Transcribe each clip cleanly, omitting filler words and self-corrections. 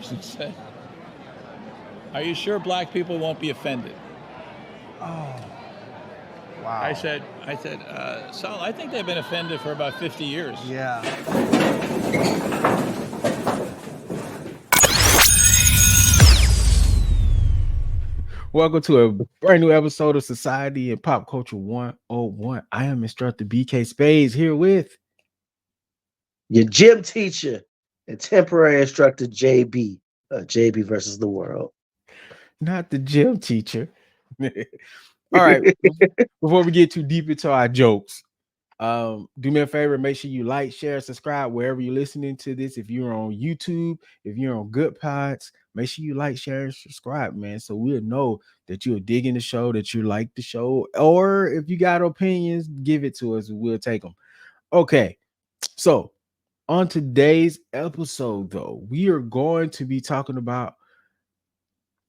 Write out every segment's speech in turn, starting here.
She said, "Are you sure black people won't be offended?" Oh, wow. I said, Sal, I think they've been offended for about 50 years. Yeah. Welcome to a brand new episode of Society and Pop Culture 101. I am Instructor BK Spades here with your gym teacher and temporary instructor JB. JB versus the world. not the gym teacher. All right. Before we get too deep into our jokes, do me a favor, make sure you like, share, subscribe wherever you're listening to this. If you're on YouTube, if you're on Good Pods, make sure you like, share, and subscribe, man, so we'll know that you're digging the show, that you like the show, or if you got opinions, give it to us, we'll take them. Okay, so on today's episode, though, we are going to be talking about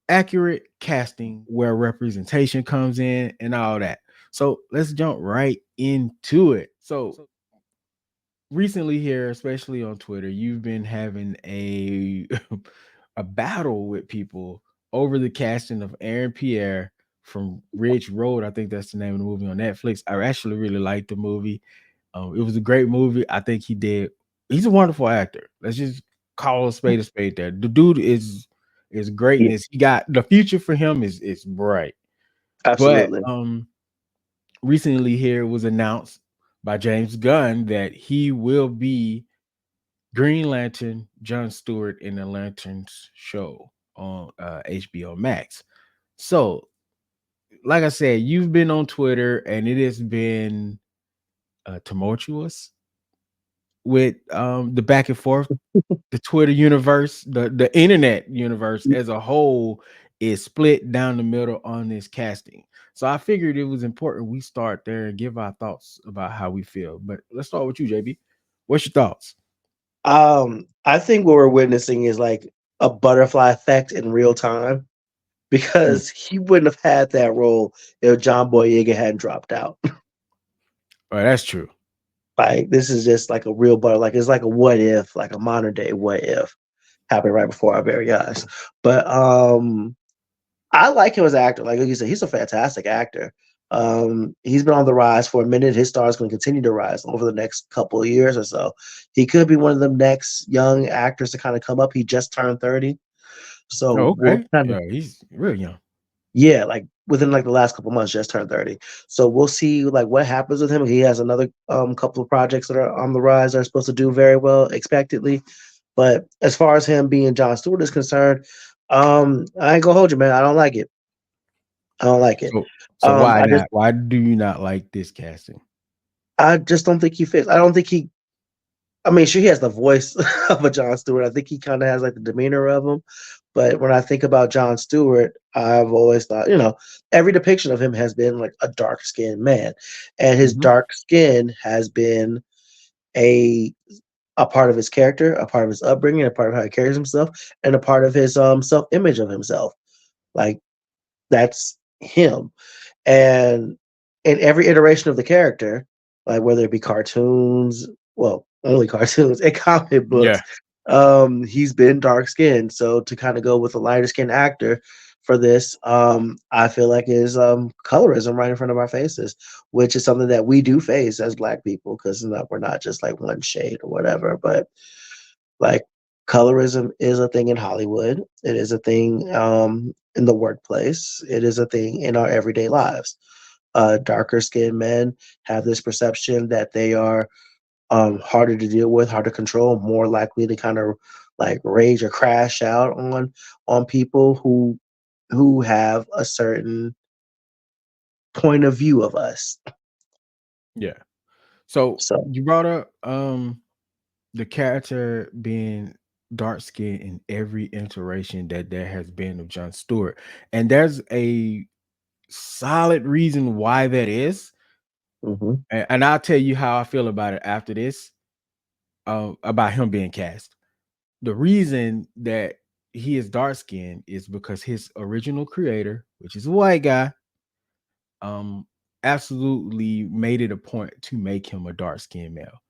accurate casting, where representation comes in and all that. So let's jump right into it. So recently here, especially on Twitter, you've been having a a battle with people over the casting of Aaron Pierre from Ridge Road. I think that's the name of the movie on Netflix. I actually really liked the movie. It was a great movie. I think he's a wonderful actor. Let's just call a spade there. The dude is greatness. He got the future for him is bright. Absolutely. But recently here it was announced by James Gunn that he will be Green Lantern John Stewart in the Lanterns show on HBO Max. So, like I said, you've been on Twitter and it has been tumultuous with the back and forth. The Twitter universe, the internet universe as a whole is split down the middle on this casting. So I figured it was important we start there and give our thoughts about how we feel. But let's start with you, JB. What's your thoughts? I think what we're witnessing is like a butterfly effect in real time, because he wouldn't have had that role if John Boyega hadn't dropped out. Oh, that's true. Like, this is just like a real like it's like a what if, like a modern day what if happened right before our very eyes. But I like him as an actor. Like you said, he's a fantastic actor. He's been on the rise for a minute. His star is going to continue to rise over the next couple of years or so. He could be one of the next young actors to kind of come up. He just turned 30. So okay. Yeah, he's real young. Yeah, like within like the last couple months, just turned 30. So we'll see like what happens with him. He has another couple of projects that are on the rise that are supposed to do very well expectedly. But as far as him being John Stewart is concerned, I ain't gonna hold you, man. I don't like it. I don't like it. So why not? Why do you not like this casting? I just don't think he fits. I don't think he. I mean, sure, he has the voice of a John Stewart. I think he kind of has like the demeanor of him. But when I think about John Stewart, I've always thought, every depiction of him has been like a dark-skinned man, and his dark skin has been a part of his character, a part of his upbringing, a part of how he carries himself, and a part of his self-image of himself. Like, that's him. And in every iteration of the character, like whether it be cartoons, well, only cartoons and comic books, he's been dark skinned. So to kind of go with a lighter skinned actor for this, I feel like is colorism right in front of our faces, which is something that we do face as Black people, because we're not just like one shade or whatever, but like colorism is a thing in Hollywood. It is a thing in the workplace. It is a thing in our everyday lives. Darker skinned men have this perception that they are harder to deal with, harder to control, more likely to kind of like rage or crash out on people who have a certain point of view of us. Yeah. So you brought up the character being dark skinned in every iteration that there has been of John Stewart, and there's a solid reason why that is. And I'll tell you how I feel about it after this, about him being cast. The reason that he is dark skinned is because his original creator, which is a white guy, absolutely made it a point to make him a dark skinned male,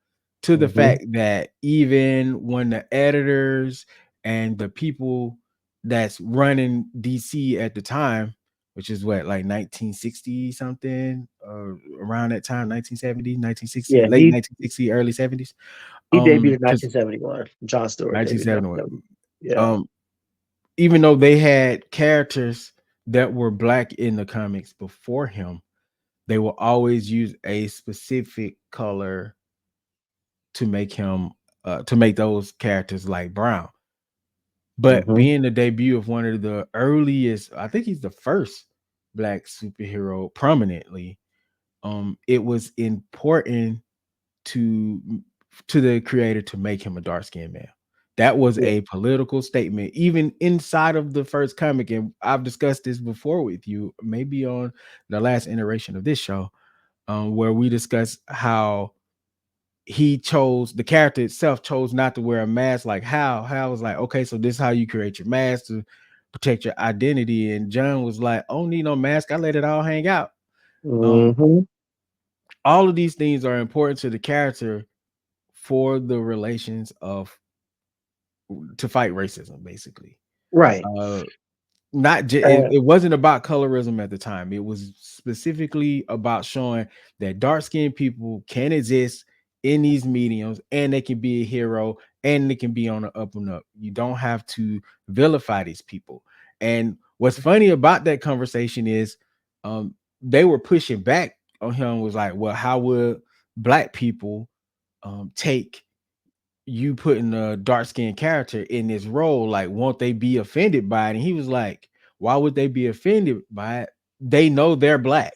to the fact that even when the editors and the people that's running DC at the time, which is what, like 1960 something, around that time, 1970, 1960, Yeah, late 1960, early 70s. he debuted in Because 1971. John Stewart debuted in 1971. 1971. Yeah. Even though they had characters that were black in the comics before him, they will always use a specific color to make him to make those characters like brown. But Mm-hmm. being the debut of one of the earliest, I think he's the first black superhero prominently, it was important to the creator to make him a dark-skinned man. That was Yeah. a political statement, even inside of the first comic. And I've discussed this before with you, maybe on the last iteration of this show, where we discussed how the character itself chose not to wear a mask. Like Hal was like, okay, so this is how you create your mask to protect your identity. And John was like, I don't need no mask. I let it all hang out. Mm-hmm. All of these things are important to the character for the relations of to fight racism, basically. Right. Not just it wasn't about colorism at the time. It was specifically about showing that dark-skinned people can exist in these mediums, and they can be a hero, and they can be on the up and up. You don't have to vilify these people. And what's funny about that conversation is they were pushing back on him, was like, well, how would black people take you putting a dark-skinned character in this role? Like, won't they be offended by it? And he was like, why would they be offended by it? They know they're black.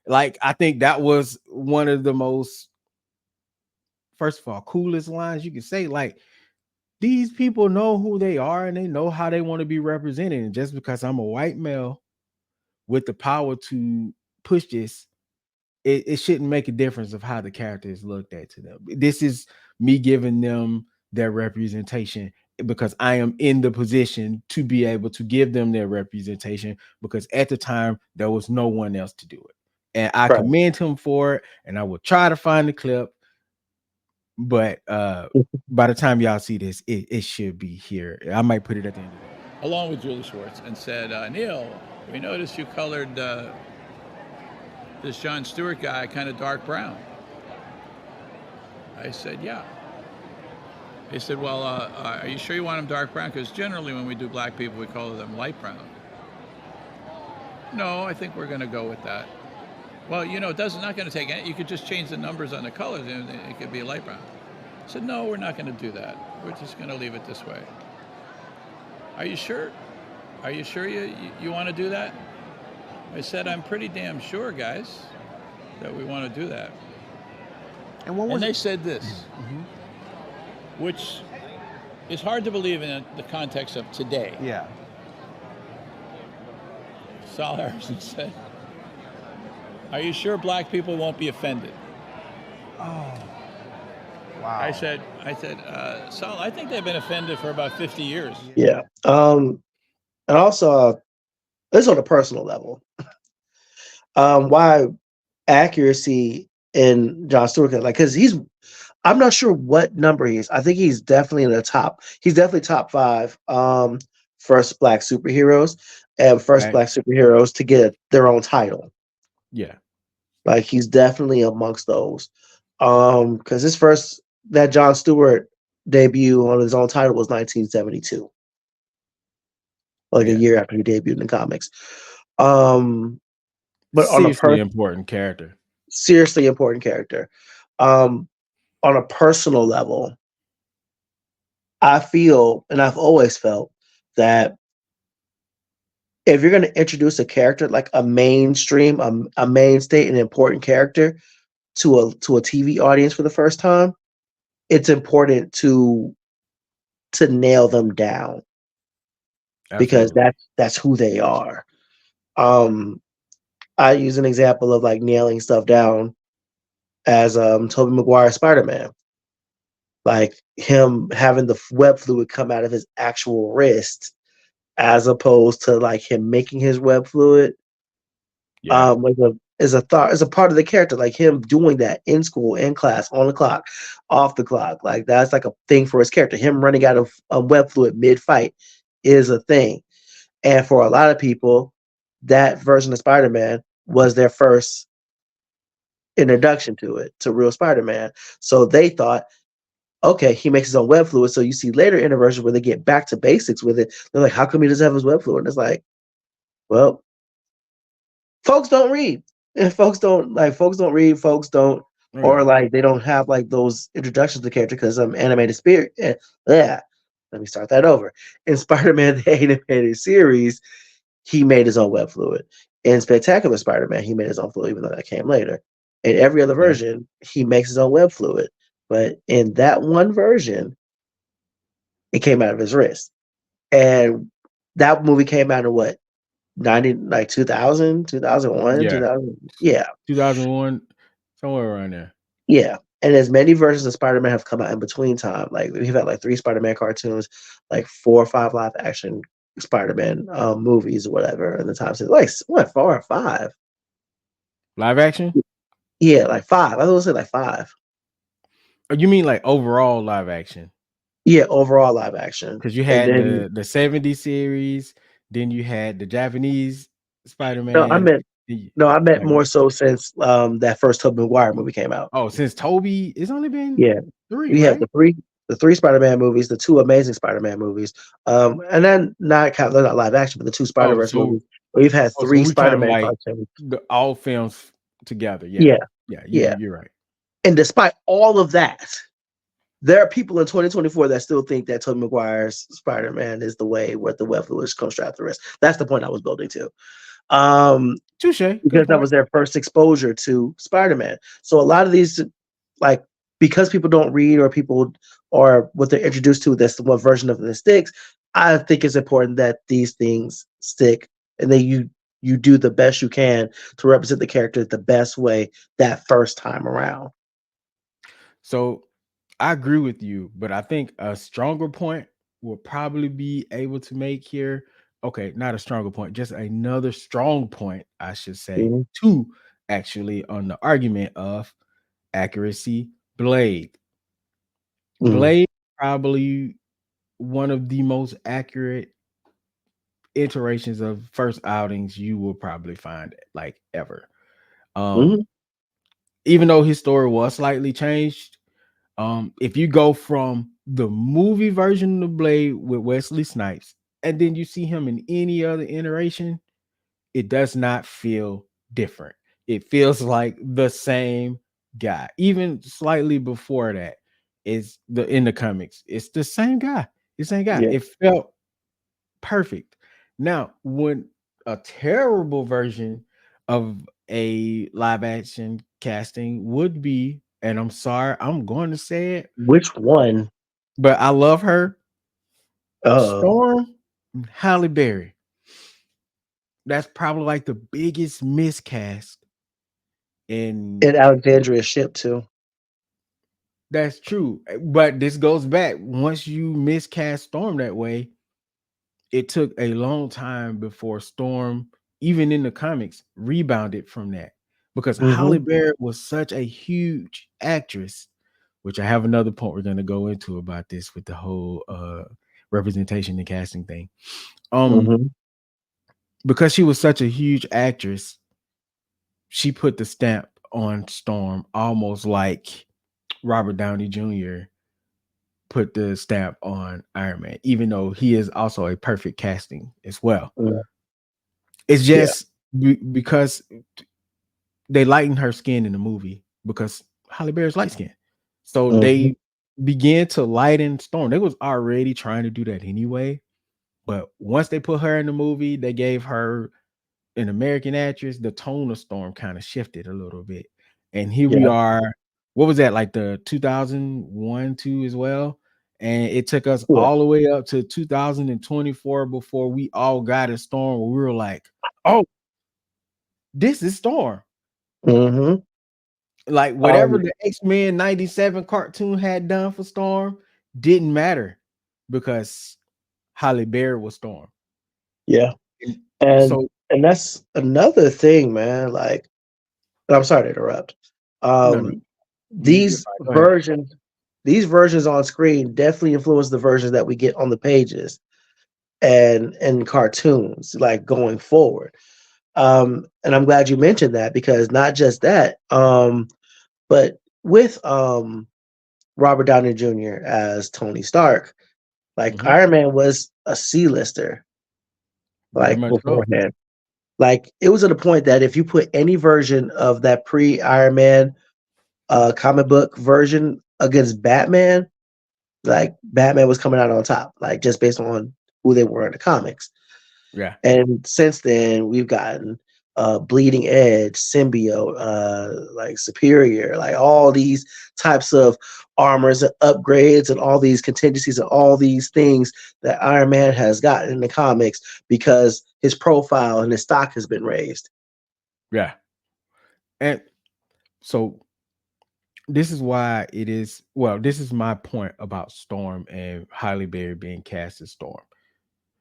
Like, I think that was one of the most, first of all, coolest lines you could say. Like, these people know who they are and they know how they want to be represented. And just because I'm a white male with the power to push this, it shouldn't make a difference of how the character is looked at to them. This is me giving them their representation because I am in the position to be able to give them their representation, because at the time there was no one else to do it. And I Right. commend him for it, and I will try to find the clip. But by the time y'all see this, it should be here. I might put it at the end of the day. Along with Julie Schwartz, and said, Neil, we noticed you colored this John Stewart guy kind of dark brown. I said, yeah. He said, well, are you sure you want him dark brown? Because generally when we do black people, we color them light brown. No, I think we're going to go with that. Well, you know, it's not going to take any. You could just change the numbers on the colors and it could be a light brown. I said, no, we're not going to do that. We're just going to leave it this way. Are you sure? Are you sure you want to do that? I said, I'm pretty damn sure, guys, that we want to do that. And they said this, which is hard to believe in the context of today. Yeah. Sal Harrison said, are you sure black people won't be offended? Oh, wow. I said, Sal, I think they've been offended for about 50 years. Yeah. And also, this on a personal level. Why accuracy in John Stewart, like, because I'm not sure what number he is. I think he's definitely in the top. He's definitely top 5 first black superheroes and first black superheroes to get their own title. Yeah. Like, he's definitely amongst those. Because that John Stewart debut on his own title was 1972. Like a year after he debuted in the comics. But seriously important character. Seriously important character. On a personal level, I feel, and I've always felt, that if you're going to introduce a character like a mainstream, a mainstay, an important character to a TV audience for the first time, it's important to nail them down. Absolutely. Because that's who they are. I use an example of like nailing stuff down as Tobey Maguire's Spider-Man. Like him having the web fluid come out of his actual wrist, as opposed to like him making his web fluid. Yeah. Was is a thought, is a part of the character, like him doing that in school, in class, on the clock, off the clock. Like that's like a thing for his character. Him running out of web fluid mid fight is a thing. And for a lot of people, that version of Spider-Man was their first introduction to it, to real Spider-Man. So they thought, okay, he makes his own web fluid. So you see later in a version where they get back to basics with it. They're like, how come he doesn't have his web fluid? And it's like, well, folks don't read. And folks don't read, folks don't, or like they don't have like those introductions to the character because animated spirit. Yeah. Let me start that over. In Spider-Man, the animated series, he made his own web fluid. In Spectacular Spider-Man, he made his own fluid, even though that came later. In every other version, he makes his own web fluid. But in that one version, it came out of his wrist. And that movie came out in what? 2000, 2001, 2000. Yeah. 2001, somewhere around there. Yeah. And as many versions of Spider-Man have come out in between time. Like we've had like 3 Spider-Man cartoons, like 4 or 5 live action Spider-Man movies or whatever. And the time since like what, 4 or 5? Live action? Yeah, like 5. I was gonna say like 5. Oh, you mean like overall live action? Yeah, overall live action. Because you And had then the 70s series, then you had the Japanese no, Spider-Man. I meant Like, more so since that first Tobey Maguire movie came out. oh, since Toby, it's only been Yeah. 3, We have right? the 3 Spider-Man movies, the 2 Amazing Spider-Man movies, and then they're not live action, but the 2 Oh, Spider-Verse so movies. We've had so 3 we kind of Spider-Man like cartoons. all films together. Yeah. Yeah, Yeah, yeah. you're right. And despite all of that, there are people in 2024 that still think that Tobey Maguire's Spider-Man is the way where the web fluid comes strapped to the wrist. That's the point I was building to. Touche. Good Because that point. was their first exposure to Spider-Man. So a lot of these, like, because people don't read or people or what they're introduced to, that's the one version of the sticks. I think it's important that these things stick and that you do the best you can to represent the character the best way that first time around. So I agree with you, but I think a stronger point will probably be able to make here. Okay, not a stronger point, just another strong point, I should say, Mhm. to actually on the argument of accuracy. Blade. Mm. Blade probably one of the most accurate iterations of first outings you will probably find like ever. Mhm. Even though his story was slightly changed, if you go from the movie version of Blade with Wesley Snipes and then you see him in any other iteration, it does not feel different. It feels like the same guy. Even slightly before that, is the in the comics, it's the same guy. The same guy. Yeah. It felt perfect. Now, when a terrible version of a live action casting would be, and I'm sorry, I'm going to say it, Which one? but I love her, Uh, Storm Halle Berry. That's probably like the biggest miscast in. and Alexandria ship too. That's true, but this goes back. Once you miscast Storm that way, it took a long time before Storm, even in the comics, rebounded from that because Halle Mm-hmm. Berry was such a huge actress, which I have another point we're going to go into about this with the whole representation and casting thing. Mm-hmm. Because she was such a huge actress, she put the stamp on Storm almost like Robert Downey Jr. put the stamp on Iron Man, even though he is also a perfect casting as well. Mm. It's Yeah. just because they lightened her skin in the movie because Halle Berry's light skin. So Mm-hmm. they began to lighten Storm. They was already trying to do that anyway. But once they put her in the movie, they gave her an American actress, the tone of Storm kind of shifted a little bit. And here we Yeah. are. What was that, like the 2001, 2 as well? And it took us Yeah. all the way up to 2024 before we all got a Storm where we were like, oh, this is Storm. Mm-hmm. Like whatever the X-Men 97 cartoon had done for Storm didn't matter because Halle Berry was Storm. Yeah. And And so and that's another thing, man. Like I'm sorry to interrupt. No, no. You're These fine. Go ahead. versions on screen definitely influence the versions that we get on the pages and cartoons, like going forward. And I'm glad you mentioned that, because not just that, but with Robert Downey Jr. as Tony Stark, like Mhm. Iron Man was a C-lister, Very like much so. beforehand. Like it was at a point that if you put any version of that pre-Iron Man comic book version against Batman, like Batman was coming out on top, like just based on who they were in the comics. Yeah. And since then, we've gotten Bleeding Edge, Symbiote, like Superior, like all these types of armors and upgrades and all these contingencies and all these things that Iron Man has gotten in the comics because his profile and his stock has been raised. Yeah. And so this is why it is, well, this is my point about Storm and Halle Berry being cast as Storm.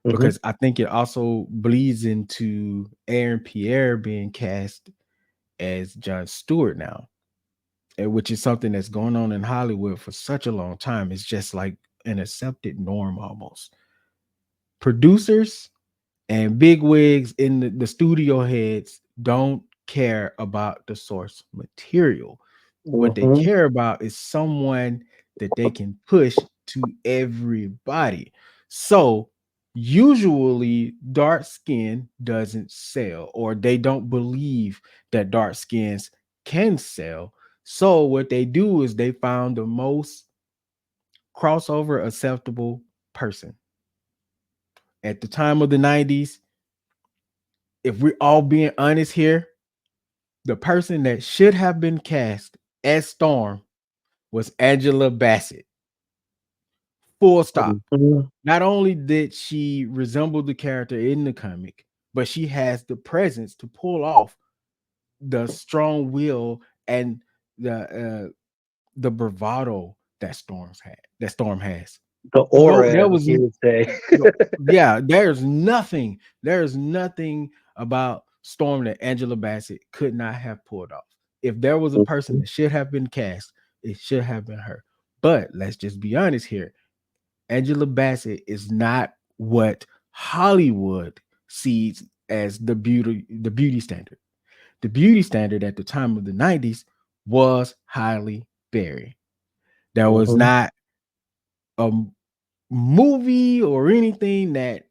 Because I think it also bleeds into Aaron Pierre being cast as John Stewart now, and which is something that's going on in Hollywood for such a long time. It's just like an accepted norm almost. Producers and big wigs in the studio heads don't care about the source material. What they Mm-hmm. care about is someone that they can push to everybody. So usually dark skin doesn't sell, or they don't believe that dark skins can sell. So what they do is they found the most crossover acceptable person. At the time of the 90s, if we're all being honest here, the person that should have been cast as Storm was Angela Bassett. Full stop. Mm-hmm. Not only did she resemble the character in the comic, but she has the presence to pull off the strong will and the bravado that Storm has. The aura, There as was you would say. yeah, there's nothing about Storm that Angela Bassett could not have pulled off. If there was a person that should have been cast, it should have been her. But let's just be honest here. Angela Bassett is not what Hollywood sees as the beauty standard. The beauty standard at the time of the 90s was Halle Berry. There was Mm-hmm. not a movie or anything that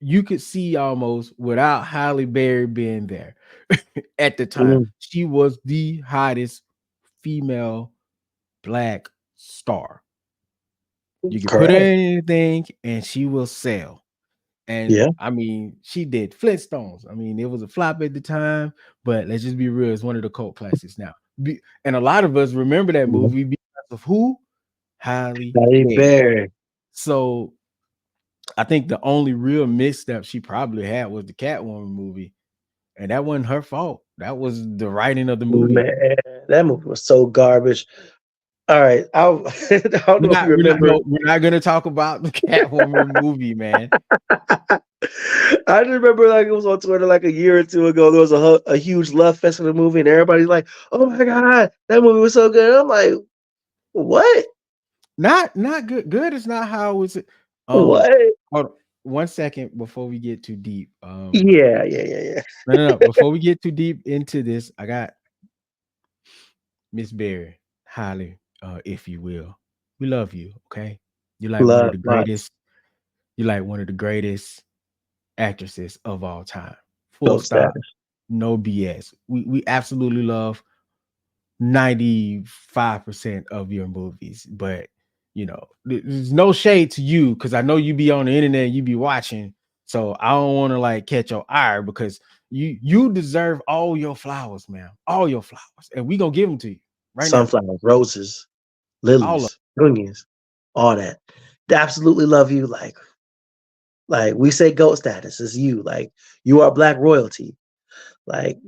you could see almost without Halle Berry being there. At the time, she was the hottest female black star. You can put her Correct. in anything and she will sell. And Yeah. I mean, she did Flintstones. I mean, it was a flop at the time, but let's just be real, it's one of the cult classics now. And a lot of us remember that movie because of who? Halle Halle Berry. Berry. So I think the only real misstep she probably had was the Catwoman movie, and that wasn't her fault. That was the writing of the movie. Man, that movie was so garbage. All right, I don't know if you remember. We're not gonna talk about the Catwoman movie, man. I just remember like it was on Twitter like a year or two ago. There was a huge love fest for the movie, and everybody's like, "Oh my god, that movie was so good!" And I'm like, "What? Not good. Good is not how it was. What? Hold on 1 second before we get too deep. Yeah. No. Before we get too deep into this, I got Miss Berry, Halle, if you will. We love you, okay? You're like one of Love the much. greatest. You're like one of the greatest actresses of all time. Full Gold stop. status. No BS. We absolutely love 95% of your movies, but you know, there's no shade to you because I know you be on the internet, you be watching. So I don't want to like catch your ire because you deserve all your flowers, man. All your flowers. And we gonna give them to you right now. Sunflowers, roses, All of lilies, onions, all that. They absolutely love you. Like we say, goat status is you. Like you are black royalty. Like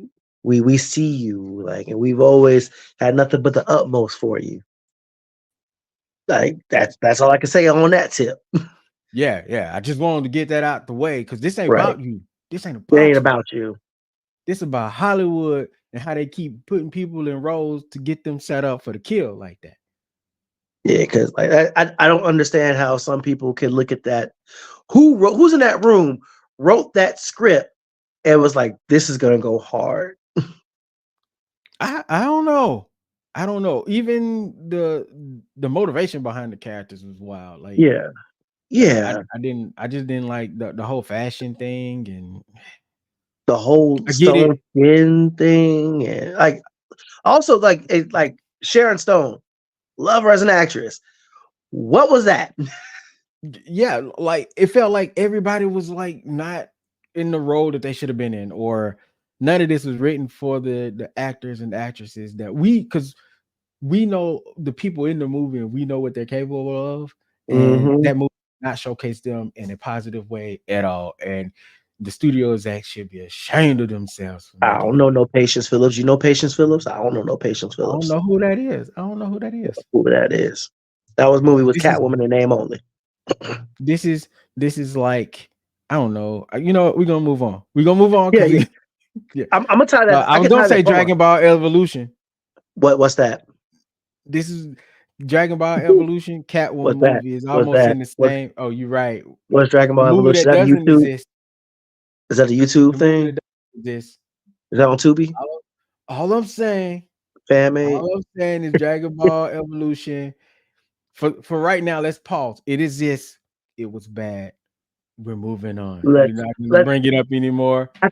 we see you. Like, and we've always had nothing but the utmost for you. Like that's all I can say on that tip. yeah. I just wanted to get that out the way because this ain't Right. about you. This ain't It ain't about you. about you. This about Hollywood and how they keep putting people in roles to get them set up for the kill like that. Yeah, because like I don't understand how some people can look at that. Who's in that room wrote that script and was like, this is gonna go hard. I don't know. I don't know. Even the motivation behind the characters was wild. Like, Yeah. I just didn't like the whole fashion thing, and The whole I get Stone it. Skin thing, and like also like Sharon Stone, love her as an actress. What was that? Yeah, like it felt like everybody was like not in the role that they should have been in, or none of this was written for the actors and actresses that because we know the people in the movie and we know what they're capable of, and Mm-hmm. that movie did not showcase them in a positive way at all. And the studios that should be ashamed of themselves for I making don't it. know no Patience Phillips. You know Patience Phillips? I don't know no Patience I don't Phillips. know who that is. I don't know who that is. Who that is? That was movie with This is Catwoman in name only. this is this is like, I don't know. You know what? We're gonna move on. We're gonna move on Yeah, because yeah. yeah. I'm gonna tie that. I I was can gonna tie that. say Hold on. Dragon Ball Evolution. What's that? This is Dragon Ball Evolution. Catwoman What's that? movie is What's almost that? in the same. Oh, you're right. What's Dragon The Ball movie Evolution? that Is that the doesn't YouTube? exist. Is that the YouTube The movie thing? that doesn't exist. Is that on Tubi? All I'm saying, Fan made? is Dragon Ball Evolution. For right now, let's pause. It exists. It was bad. We're moving on. We're Let's not gonna let bring it up anymore. I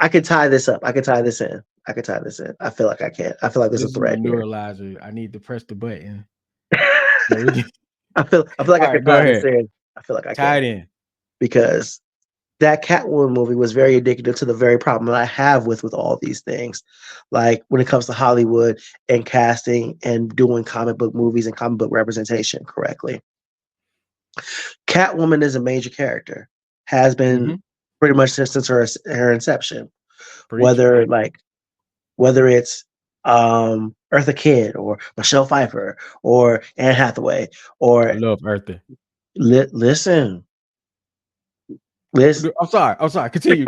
could tie this up. I could tie this in. I could tie this in. I feel like I can. I feel like there's a This is my thread here. neuralizer. I need to press the button. I feel like All I can right, go tie this ahead. in. I feel like I Tie can it in. because that Catwoman movie was very indicative to the very problem that I have with all these things. Like when it comes to Hollywood and casting and doing comic book movies and comic book representation correctly. Catwoman is a major character, has been pretty much since her inception. Preach. Whether it's Eartha Kitt or Michelle Pfeiffer or Anne Hathaway I or love Eartha. listen. I'm sorry. Continue.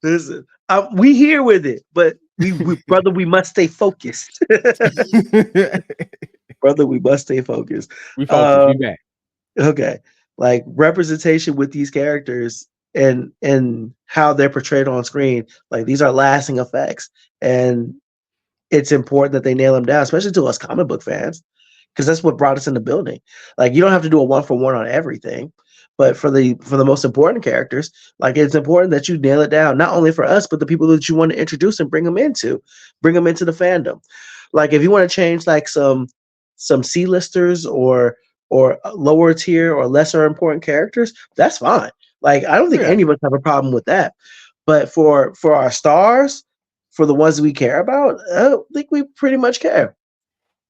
Listen, we here with it, but we brother, we must stay focused. Brother, we must stay focused. We focus. We back. Okay, like representation with these characters and how they're portrayed on screen. Like these are lasting effects, and it's important that they nail them down, especially to us comic book fans, because that's what brought us in the building. Like you don't have to do a 1-for-1 on everything, but for the most important characters, like it's important that you nail it down, not only for us, but the people that you want to introduce and bring them into the fandom. Like if you want to change like some C-listers or lower tier or lesser important characters, that's fine. Like I don't think any of us have a problem with that. But for our stars, for the ones we care about, I don't think we pretty much care.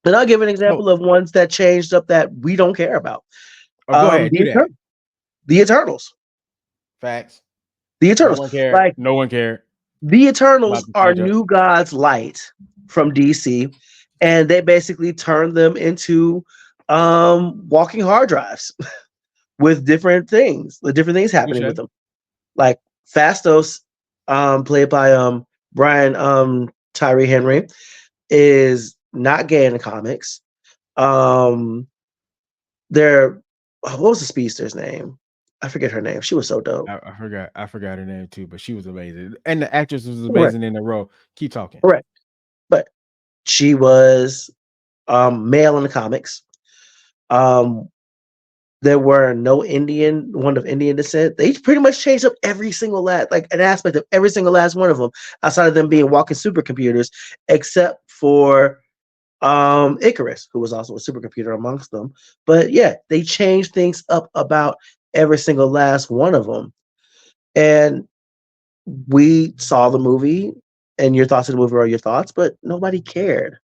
And I'll give an example of ones that changed up that we don't care about. Go ahead, do that. The Eternals. Facts. The Eternals. No one cared. Like no one cared. The Eternals are New God's light from DC, and they basically turned them into walking hard drives with different things happening with them. Like Fastos, played by Brian Tyree Henry, is not gay in the comics. What was the speedster's name? I forget her name. She was so dope. I forgot her name too, but she was amazing. And the actress was amazing in the role. Keep talking. Correct. But she was male in the comics. There were no one of Indian descent. They pretty much changed up every single like an aspect of every single last one of them, outside of them being walking supercomputers, except for Icarus, who was also a supercomputer amongst them. But yeah, they changed things up about every single last one of them. And we saw the movie, and your thoughts of the movie are your thoughts, but nobody cared.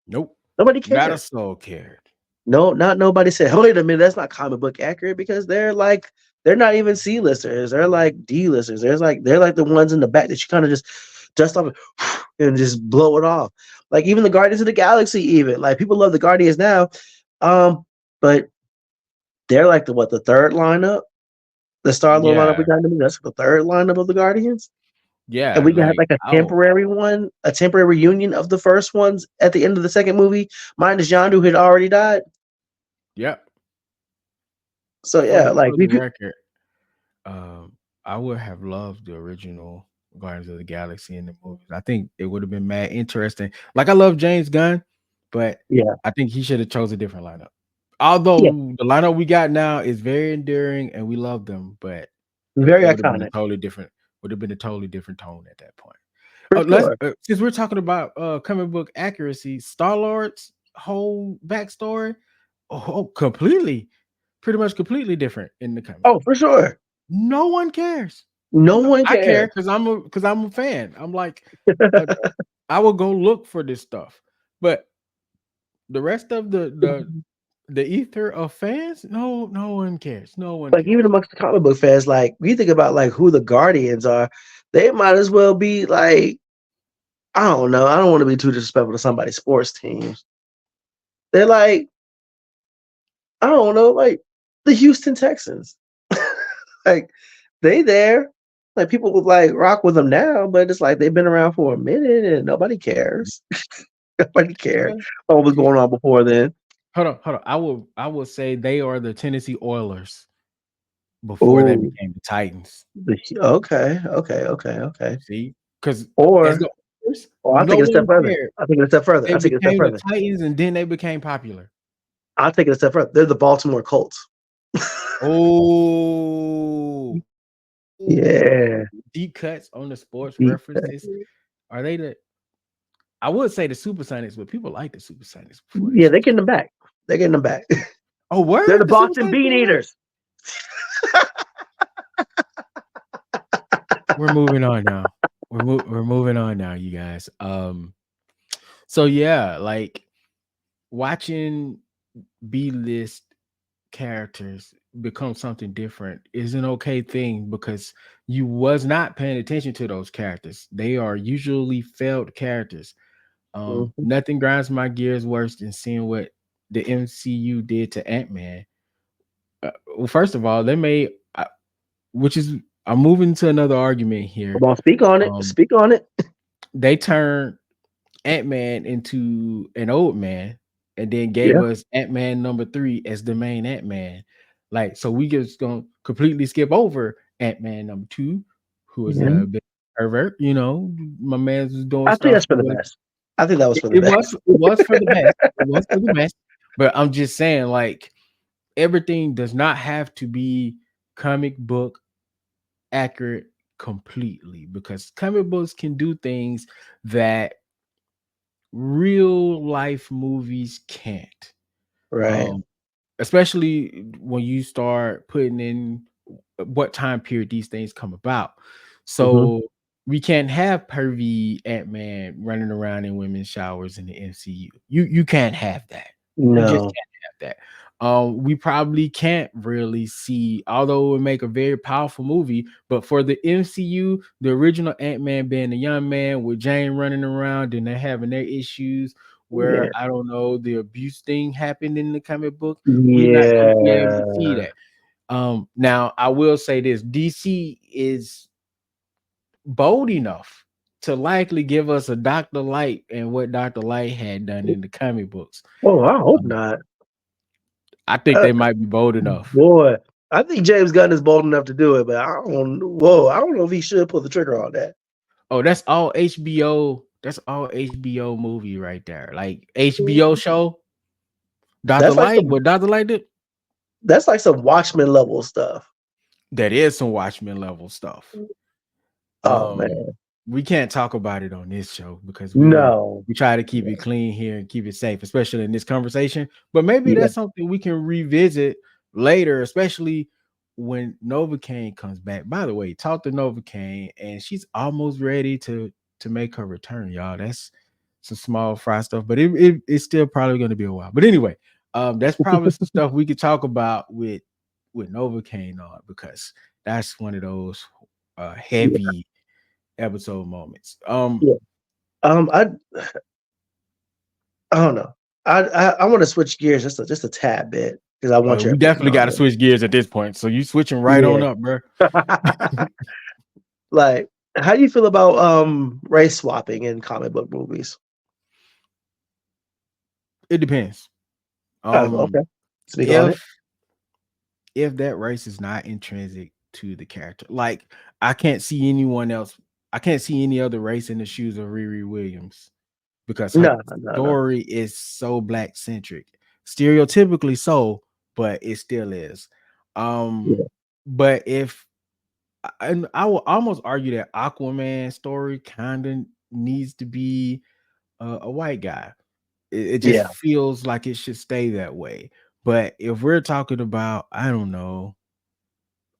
Nope. Nobody cared. Not a soul cared. No, not nobody said, wait a minute, that's not comic book accurate, because they're not even C-listers. They're like D-listers. They're like the ones in the back that you kind of just dust off and just blow it off. Like even the Guardians of the Galaxy, even like people love the Guardians now, but they're like the third lineup, the Star-Lord lineup we got in the movie. That's the third lineup of the Guardians. Yeah, and we got like like a temporary one, a temporary reunion of the first ones at the end of the second movie, minus Yondu who had already died. Yep. So yeah, like For we the could, record, I would have loved the original Guardians of the Galaxy in the movies. I think it would have been mad interesting. Like I love James Gunn, but yeah, I think he should have chose a different lineup. yeah, Although the lineup we got now is very enduring and we love them, but very it would have been a iconic totally different, would have been a totally different tone at that point. for Let's sure. since we're talking about comic book accuracy, Star-Lord's whole backstory, completely, pretty much completely different in the comic. Oh, for sure. No one cares. No one I care cares. because I'm a fan. I'm like, I will go look for this stuff, but the rest of the ether of fans, no one cares. No one Like even cares. amongst the comic book fans, like when you think about like who the Guardians are, they might as well be like, I don't know. I don't want to be too disrespectful to somebody's sports teams. They're like, I don't know, like the Houston Texans. Like they there. Like people would like rock with them now, but it's like they've been around for a minute and nobody cares. Nobody cared Okay. what was going on before then. Hold on. I will say they are the Tennessee Oilers before they Oh, became the Titans. okay. See, because as Or, the Oilers, I'll take no it a step one further. cared. I'll take it a step further. They I'll take it a step became the further. Titans, and then they became popular. I'll take it a step further. They're the Baltimore Colts. Oh, Yeah. deep cuts on the sports Deep. references. Are they the? I would say the Supersonics, but people like the Supersonics before they Yeah, they're switched. getting them back. They're getting them back. Oh, They're the word! The Boston Supersonics Bean came back? Eaters. We're moving on now. We're moving on now, you guys. So yeah, like watching B-list characters become something different is an okay thing because you was not paying attention to those characters. They are usually failed characters. Mhm. Nothing grinds my gears worse than seeing what the MCU did to Ant-Man. Well, first of all, they made, which is, I'm moving to another argument here. Come on, speak on it. Um, Speak on it. they turned Ant-Man into an old man and then gave Yeah. us Ant-Man #3 as the main Ant-Man. Like, so we just gonna completely skip over Ant-Man #2, who is Mhm. a bit pervert, my man's was doing I think stuff that's for the best. I think that was for the it best. was for the best. It was for the best. But I'm just saying, like, everything does not have to be comic book accurate completely because comic books can do things that real life movies can't. Right. Especially when you start putting in what time period these things come about. Mhm. So we can't have pervy Ant-Man running around in women's showers in the MCU. You can't have that. You just No. can't have that. We probably can't really see, although it would make a very powerful movie, but for the MCU, the original Ant-Man being a young man with Jane running around and they're having their issues where Yeah. I don't know the abuse thing happened in the comic book. We're not going to be able to see Yeah. that. Now I will say this: DC is bold enough to likely give us a Dr. Light and what Dr. Light had done in the comic books. Oh, I hope Um, not. I think Uh, they might be bold enough. boy, I think James Gunn is bold enough to do it, but I don't. Whoa, I don't know if he should pull the trigger on that. Oh, that's all HBO. That's all HBO movie right there. Like HBO show. Dr. That's like Light, some. what Dr. Light did? That's like some Watchmen level stuff. That is some Watchmen level stuff. Oh man, We can't talk about it on this show because we no. try to keep it clean here and keep it safe, especially in this conversation. But maybe Yeah, that's something we can revisit later, especially when Novacaine comes back. By the way, talk to Novacaine, and she's almost ready to make her return, y'all. That's some small fry stuff, but it's still probably going to be a while. But anyway, that's probably some stuff we could talk about with Novacaine on because that's one of those yeah, heavy episode moments. yeah. I don't know. I want to switch gears just a tad bit because I want your We opinion definitely got to on switch gears at this point. So you switching right on it. up, bro. Yeah, like How do you feel about race swapping in comic book movies? It depends. Oh, okay. Speak on it. If that race is not intrinsic to the character, like I can't see anyone else. I can't see any other race in the shoes of Riri Williams because her No. story is so black centric, stereotypically so, but it still is. Yeah. But if and I will almost argue that Aquaman story kind of needs to be a white guy. It just Yeah. feels like it should stay that way. But if we're talking about, I don't know,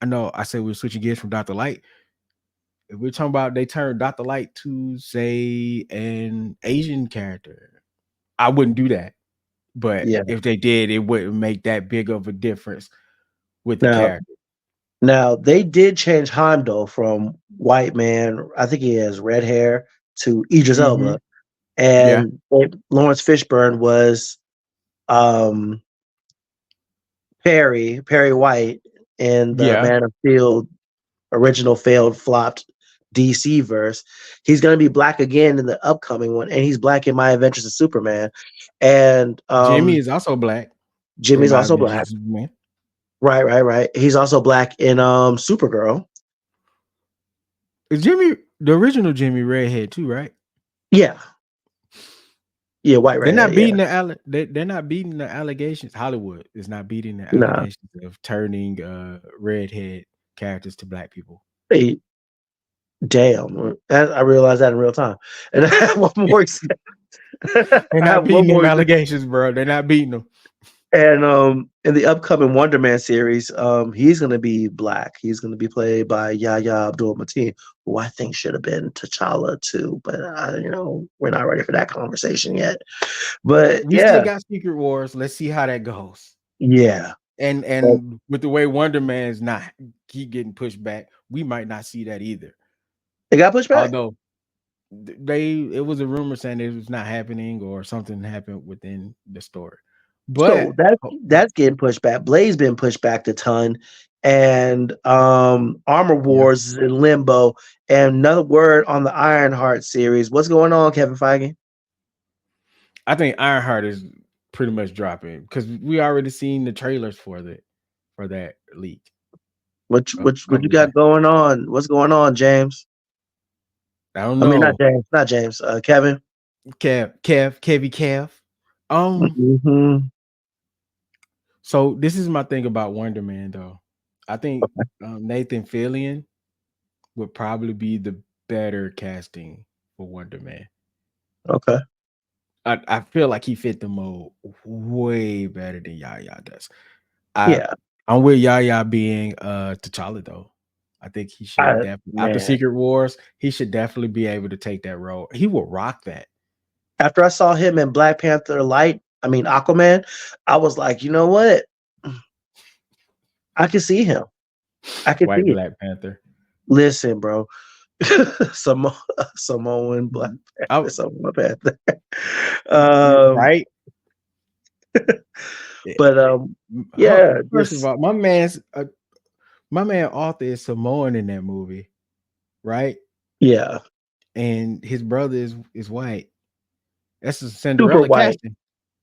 I know I said we're switching gears from Dr. Light. If we're talking about they turned Dr. Light to say an Asian character, I wouldn't do that. But Yeah. if they did, it wouldn't make that big of a difference with the Now, character. now they did change Heimdall from white man. I think he has red hair to Idris Mm-hmm. Elba, Yeah. and Lawrence Fishburne was um Perry White in the Yeah. Man of Steel original failed flopped DC verse. He's going to be black again in the upcoming one, and he's black in My Adventures of Superman. And Jimmy is also black in Jimmy's My also Adventures black. of Superman. Right. He's also black in Supergirl. Is Jimmy the original Jimmy redhead too, right? Yeah, white They're not redhead. Yeah, beating they're not beating the allegations. Hollywood is not beating the nah. allegations of turning redhead characters to black people. Hey, damn, I realized that in real time. And I have one more. They're I not have one beating them more. allegations, bro. They're not beating them. And in the upcoming Wonder Man series, he's going to be black. He's going to be played by Yahya Abdul-Mateen, who I think should have been T'Challa too, but we're not ready for that conversation yet. But We still yeah, got Secret Wars. Let's see how that goes. yeah. And with the way Wonder Man's not keep getting pushed back, we might not see that either. It got pushed back. Although it was a rumor saying it was not happening or something happened within the story. So But that's getting pushed back. Blade's been pushed back a ton, and Armor yeah, Wars is in limbo. And another word on the Ironheart series. What's going on, Kevin Feige? I think Ironheart is pretty much dropping because we already seen the trailers for that leak. What a you couple of got times. going on? What's going on, James? I don't I mean, not know. James, not James. Kevin. Kev. Mm-hmm. So this is my thing about Wonder Man, though. I think Nathan Fillion would probably be the better casting for Wonder Man. Okay. I feel like he fit the mold way better than Yaya does. Yeah. I'm with Yaya being T'Challa though. I think he should definitely after Man. Secret Wars, he should definitely be able to take that role. He will rock that. After I saw him in Black Panther Aquaman, I was like, you know what? I can see him. I can White see it. Black Panther. Listen, bro. Samoan Black Panther. Samoan Panther. Right. But yeah. First of all, my man Arthur is Samoan in that movie, right? Yeah. And his brother is white. That's a Super Cinderella white. casting.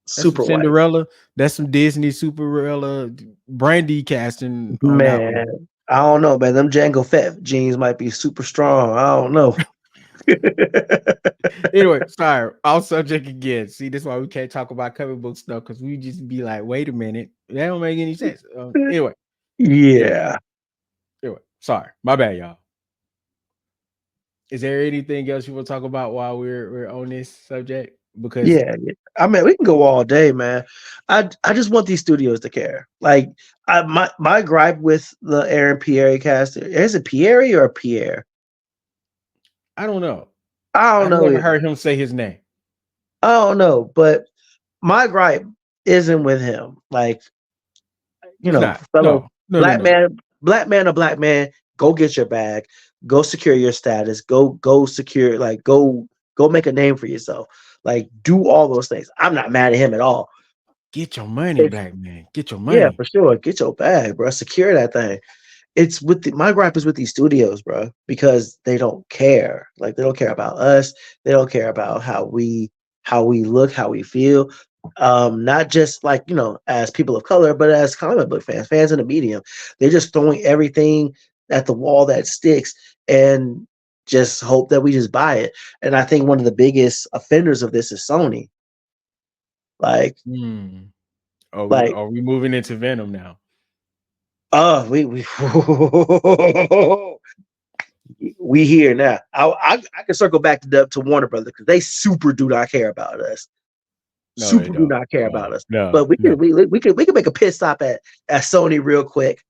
That's Super some Cinderella. That's some Disney Cinderella Brandy casting on that one. Man, I don't know, man. Them Django Fett jeans might be super strong. I don't know. Anyway, sorry, off subject again. See, this is why we can't talk about comic book stuff because we just be like, wait a minute, that don't make any sense. Anyway, Yeah. anyway, sorry, my bad, y'all. Is there anything else you want to talk about while we're on this subject? Because Yeah. I mean, we can go all day, man. I just want these studios to care. Like, my gripe with the Aaron Pierre cast is it Pierre or Pierre? I don't know. I don't I've know. never heard him say his name. I don't know, but my gripe isn't with him. Like, It's not. fellow No. black man, go get your bag, go secure your status, go secure, like go make a name for yourself. Like, do all those things. I'm not mad at him at all. Get your money, black man. Get your money. Yeah, for sure. Get your bag, bro. Secure that thing. it's with my gripe is with these studios, bro, because they don't care. Like they don't care about us. They don't care about how we look, how we feel. Not just like, you know, as people of color, but as comic book fans, fans in the medium. They're just throwing everything at the wall that sticks and just hope that we just buy it. And I think one of the biggest offenders of this is Sony. Like, Are we moving into Venom now? oh, we here now. I can circle back to Warner Brothers because they super do not care about us. No, they Super do don't. not care about us. No, But we can make a pit stop at Sony real quick.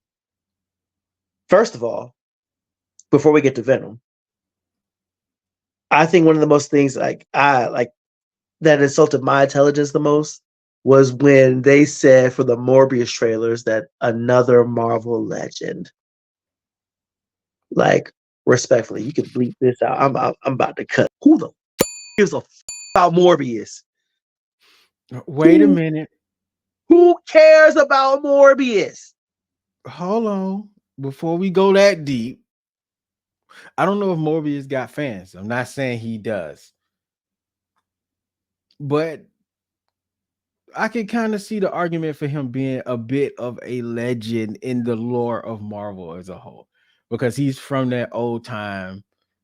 First of all, before we get to Venom, I think one of the most things that insulted my intelligence the most was when they said for the Morbius trailers that another Marvel legend. Like, respectfully, you can bleep this out. I'm about to cut. Who the gives a about Morbius? Wait a minute. Who cares about Morbius? Hold on. Before we go that deep, I don't know if Morbius got fans. I'm not saying he does. But I can kind of see the argument for him being a bit of a legend in the lore of Marvel as a whole, because he's from that old time,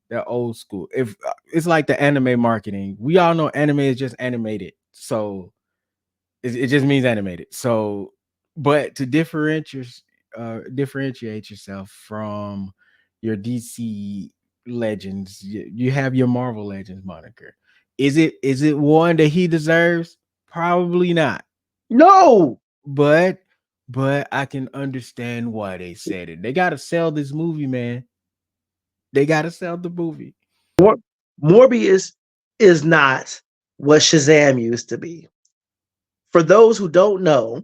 that old school. If it's like the anime marketing, we all know anime is just animated, so it just means animated. So, but to differentiate yourself from your DC legends, you have your Marvel Legends moniker. Is it one that he deserves? Probably not. No. But I can understand why they said it. They gotta sell this movie, man. They gotta sell the movie. Morbius is not what Shazam used to be. For those who don't know,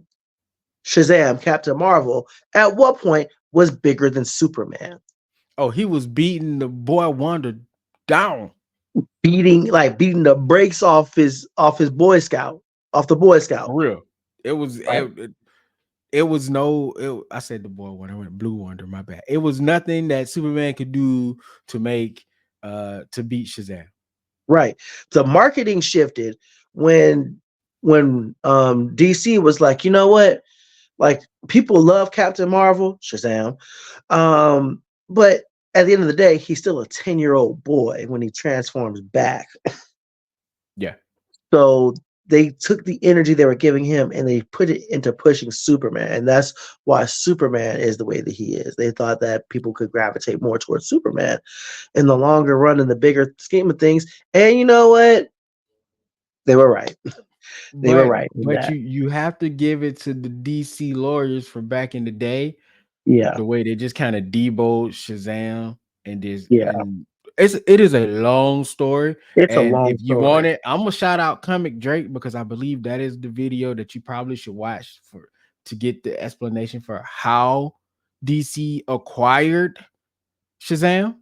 Shazam, Captain Marvel, at what point was bigger than Superman? Oh, he was beating the boy Wonder down. Beating the brakes off his Boy Scout, off the Boy Scout. For real. It was right. it was I said the boy Wonder, I went Blue Wonder, my bad. It was nothing that Superman could do to make to beat Shazam. Right. The marketing shifted when DC was like, you know what? Like, people love Captain Marvel, Shazam. But at the end of the day, he's still a 10-year-old boy when he transforms back. Yeah. So they took the energy they were giving him and they put it into pushing Superman. And that's why Superman is the way that he is. They thought that people could gravitate more towards Superman in the longer run, in the bigger scheme of things. And you know what? They were right. They were right. But you have to give it to the DC lawyers from back in the day. Yeah. The way they just kind of deboed Shazam and this. Yeah. And it is a long story. It's and a long if you story. want it, I'm gonna shout out Comic Drake because I believe that is the video that you probably should watch to get the explanation for how DC acquired Shazam.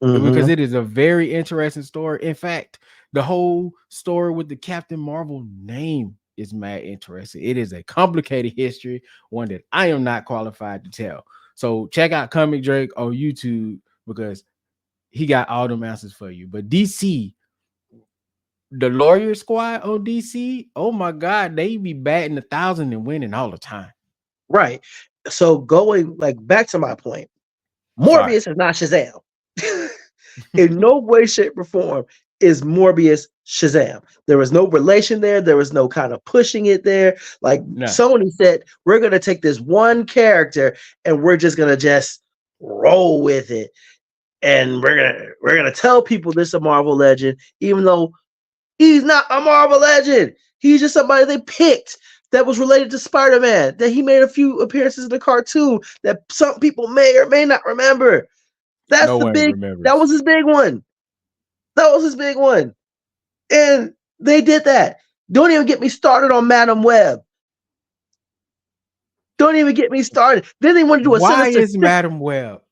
Because it is a very interesting story. In fact, the whole story with the Captain Marvel name is mad interesting. It is a complicated history, one that I am not qualified to tell. So check out Comic Drake on YouTube because he got all them answers for you. But DC, the lawyer squad on DC, oh my God, they be batting 1,000 and winning all the time. Right. So going back to my point, Morbius is not Shazam. In no way, shape, or form is Morbius Shazam. There was no relation there. There was no kind of pushing it there. Sony said, we're going to take this one character and we're just going to just roll with it. And we're gonna tell people this is a Marvel legend, even though he's not a Marvel legend. He's just somebody they picked that was related to Spider-Man, that he made a few appearances in the cartoon that some people may or may not remember. That was his big one. That was his big one. And they did that. Don't even get me started on Madam Web. Don't even get me started. Then they want to do a Why is Madam Web?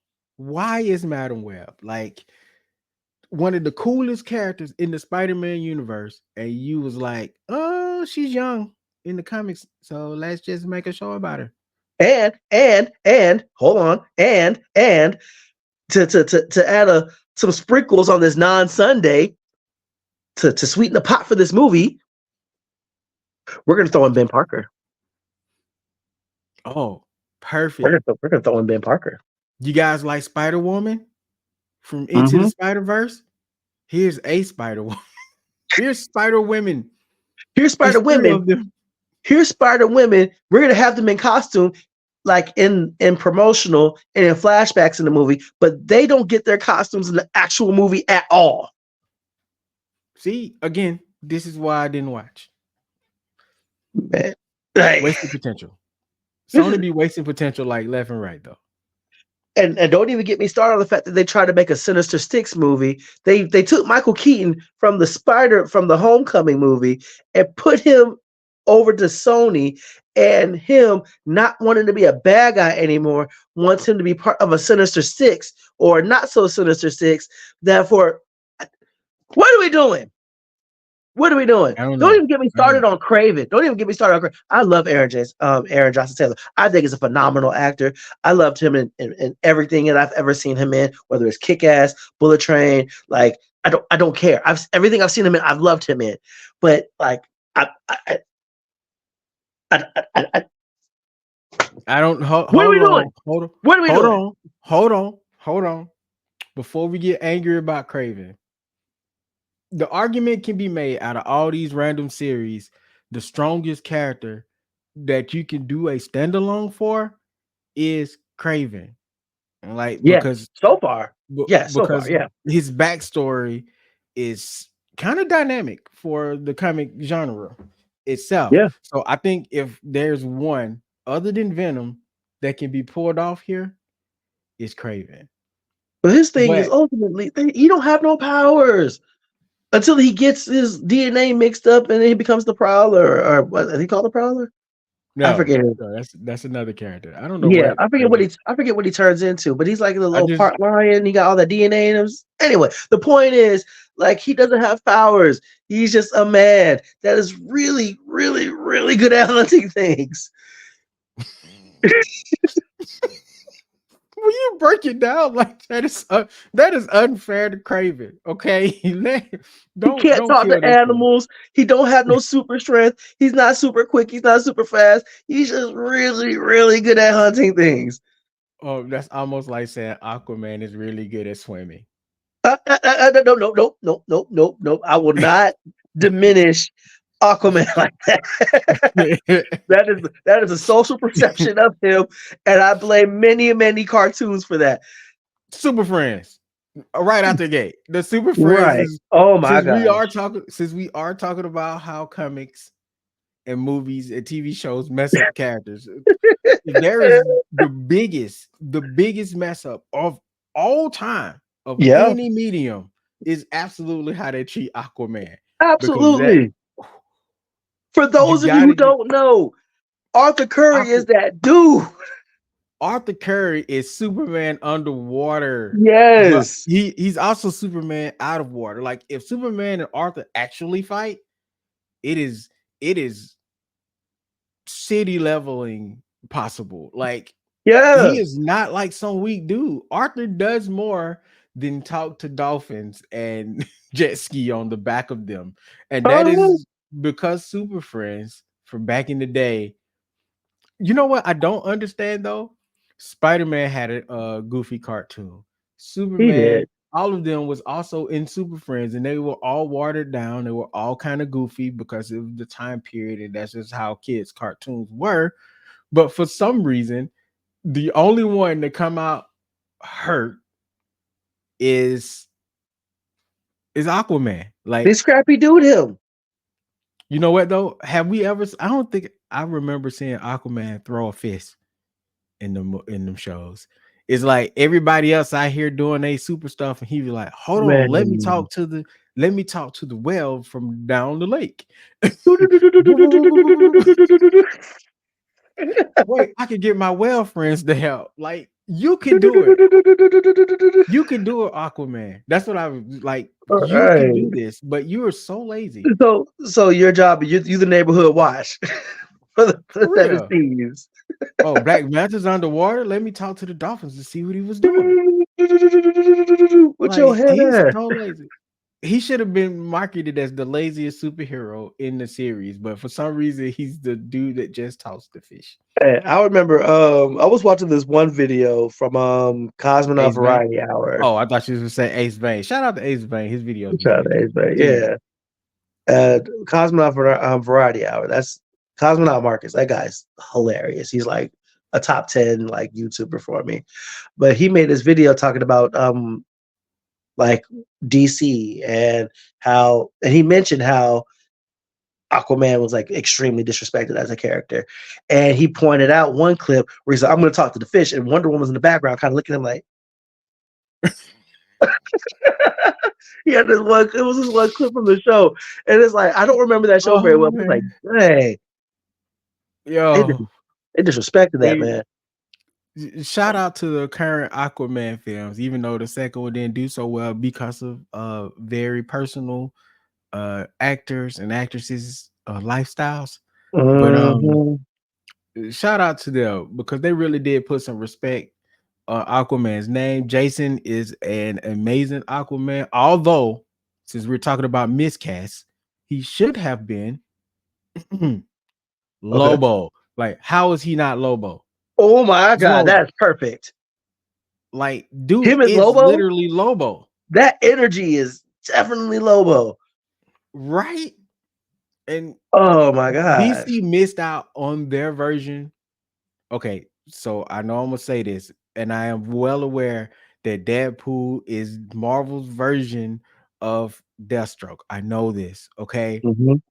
Why is Madam Web like one of the coolest characters in the Spider-Man universe? And you was like, oh, she's young in the comics, so let's just make a show about her. And hold on, and to add some sprinkles on this non-Sunday to sweeten the pot for this movie, we're gonna throw in Ben Parker. Oh, perfect. We're gonna throw in Ben Parker. You guys like Spider-Woman from Into the Spider-Verse? Here's a Spider-Woman. Here's Spider-Women. Here's Spider-Women. Here's Spider-Women. We're gonna have them in costume, like in promotional and in flashbacks in the movie, but they don't get their costumes in the actual movie at all. See, again, this is why I didn't watch. Man. Wasted potential. Sony be wasting potential like left and right, though. And don't even get me started on the fact that they tried to make a Sinister Six movie. They took Michael Keaton from the Homecoming movie and put him over to Sony, and him not wanting to be a bad guy anymore, wants him to be part of a Sinister Six or not so Sinister Six. Therefore, what are we doing? What are we doing? Don't even get me started on Craven. Don't even get me started on Craven. I love Aaron Johnson Taylor. I think he's a phenomenal actor. I loved him in everything that I've ever seen him in, whether it's Kick-Ass, Bullet Train. Like, I don't care. Everything I've seen him in, I've loved him in. But like, I don't. What are we doing? What are we doing? Hold on. Before we get angry about Craven, the argument can be made out of all these random series, the strongest character that you can do a standalone for is Craven. Like, because so far, his backstory is kind of dynamic for the comic genre itself. Yeah. So I think if there's one other than Venom that can be pulled off here, it's Craven. But his thing is ultimately he don't have no powers until he gets his DNA mixed up and then he becomes the Prowler, or what is he called, the Prowler? No, I forget. No, that's another character. I don't know. Yeah, I forget what he turns into, but he's like a little part lion. He got all that DNA in him. Anyway, the point is, like, he doesn't have powers. He's just a man that is really, really, really good at hunting things. When you break it down like that is unfair to Craven. Okay, he can't talk to animals. He don't have no super strength. He's not super quick. He's not super fast. He's just really, really good at hunting things. Oh, that's almost like saying Aquaman is really good at swimming. No. I will not diminish Aquaman like that. that is a social perception of him, and I blame many cartoons for that. Super Friends, right out the gate. The Super Friends. Right. Oh my god. Since we are talking about how comics and movies and TV shows mess up characters, there is the biggest mess up of all time of any medium is absolutely how they treat Aquaman. Absolutely. For those of you who don't know, Arthur Curry is that dude. Arthur Curry is Superman underwater. Yes. He's also Superman out of water. Like, if Superman and Arthur actually fight, it is city leveling possible. Like, he is not like some weak dude. Arthur does more than talk to dolphins and jet ski on the back of them. And that is because Super Friends from back in the day. You know what I don't understand though? Spider-Man had a goofy cartoon. Superman, all of them was also in Super Friends, and they were all watered down. They were all kind of goofy because of the time period, and that's just how kids' cartoons were. But for some reason, the only one to come out hurt is Aquaman. Like, this scrappy dude him. You know what though? Have we ever? I don't think I remember seeing Aquaman throw a fist in them shows. It's like everybody else out here doing they super stuff, and he was like, "Hold on, let me talk to the whale from down the lake." Wait, I could get my whale friends to help. Like, you can do it. You can do it, Aquaman. That's what I was like. You can do this, but you are so lazy. So your job, you the neighborhood watch. for the For seven real. seas. Oh, Black Manta's underwater. Let me talk to the dolphins to see what he was doing. With your Like, head he's at? so lazy. He should have been marketed as the laziest superhero in the series, but for some reason, he's the dude that just tossed the fish. Hey, I remember I was watching this one video from Cosmonaut Ace Bane. Variety Hour. Oh, I thought you was gonna say Ace Bane. Shout out to Ace Bane. His videos be Shout out to wicked. Ace Bay, Continue. yeah. Cosmonaut Variety Hour. That's Cosmonaut Marcus. That guy's hilarious. He's like a top 10 like YouTuber for me. But he made this video talking about like DC and he mentioned how Aquaman was like extremely disrespected as a character. And he pointed out one clip where he's like, I'm gonna talk to the fish, and Wonder Woman's in the background, kind of looking at him like he had this one, it was this one clip from the show. And it's like, I don't remember that show very Oh well. But it's like, man, dang, they, yo, they disrespected that hey, man. shout out to the current Aquaman films, even though the second one didn't do so well because of very personal actors and actresses lifestyles. But Mhm. shout out to them because they really did put some respect on Aquaman's name. Jason is an amazing Aquaman, although since we're talking about miscast, he should have been Okay. Lobo. Like, how is he not Lobo? Oh my What's wrong God, with that's perfect. like dude Him as is Lobo, literally Lobo, that energy is definitely Lobo. right? And Oh my gosh. DC missed out on their version. Okay, so I know I'm gonna say this, and I am well aware that Deadpool is Marvel's version of Deathstroke. I know this, okay? Mhm.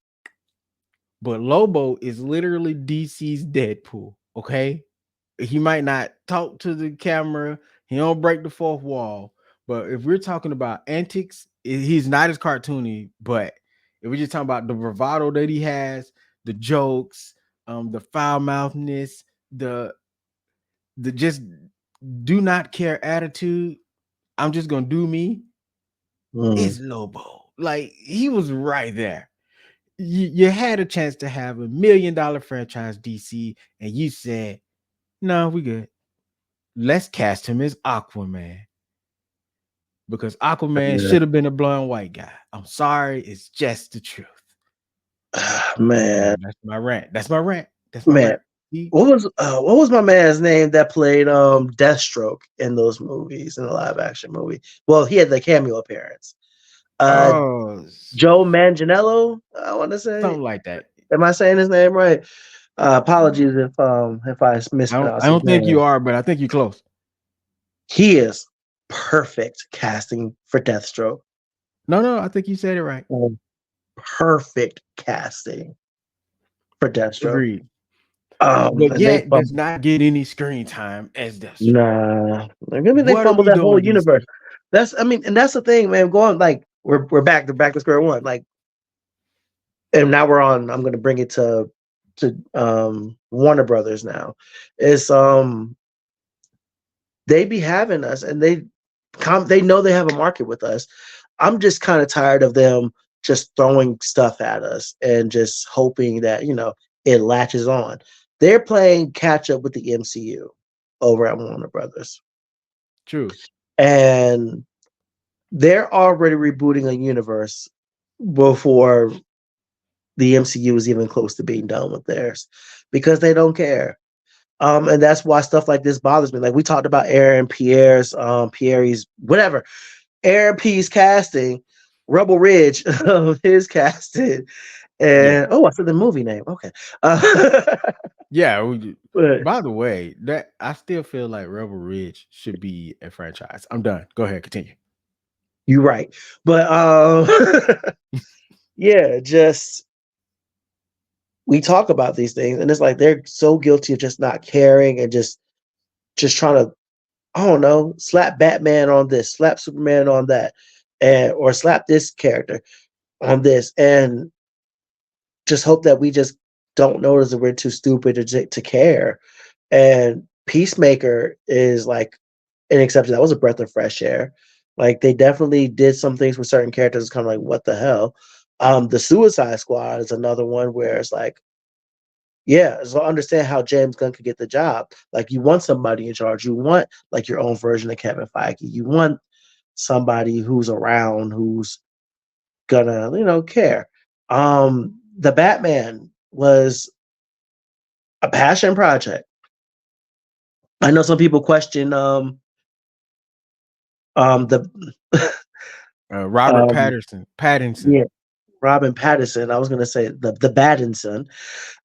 But Lobo is literally DC's Deadpool, okay? He might not talk to the camera, he don't break the fourth wall, but if we're talking about antics, he's not as cartoony, but if we're just talking about the bravado that he has, the jokes, the foul-mouthness, the just do not care attitude, I'm just gonna do me, Mm. is Lobo. Like, he was right there. You had a chance to have $1 million franchise, DC, and you said, no, we good. Let's cast him as Aquaman. Because Aquaman Yeah. should have been a blonde white guy. I'm sorry, it's just the truth. Man, That's my rant. That's my rant. That's my man. rant. What was my man's name that played Deathstroke in those movies in the live action movie? Well, he had the cameo appearance. Oh, Joe Manganiello, I want to say. something like that. Am I saying his name right? Apologies if I I mispronounce his don't think you name. are, but I think you're close. He is perfect casting for Deathstroke. No, I think you said it right. Perfect casting for Deathstroke. Agreed. But And they yet does not get any screen time as Deathstroke. nah. I mean, they What are fumbled we that whole doing, universe. DC? And that's the thing, man. Going like we're back to square one. Like, and now we're on. I'm gonna bring it to Warner Brothers now. It's they be having us, and they know they have a market with us. I'm just kind of tired of them just throwing stuff at us and just hoping that it latches on. They're playing catch up with the MCU over at Warner Brothers, True. and they're already rebooting a universe before the MCU is even close to being done with theirs because they don't care. And that's why stuff like this bothers me. Like we talked about Aaron Pierre's whatever. Aaron P's casting, Rebel Ridge, his casting. Yeah. And I said the movie name. Okay. Yeah. But By the way, that I still feel like Rebel Ridge should be a franchise. I'm done. Go ahead, continue. you're right. But yeah, just we talk about these things, and it's like they're so guilty of just not caring and just trying to, I don't know, slap Batman on this, slap Superman on that, or slap this character on this, and just hope that we just don't notice that we're too stupid to care. And Peacemaker is like an exception. That was a breath of fresh air. Like they definitely did some things with certain characters. It's kind of like, what the hell? The Suicide Squad is another one where it's like, Yeah, so I understand how James Gunn could get the job. Like, you want somebody in charge. You want like your own version of Kevin Feige. You want somebody who's around, who's gonna, care. The Batman was a passion project. I know some people question the Robert um Pattinson. yeah, Robin Pattinson. I was gonna say the Battinson.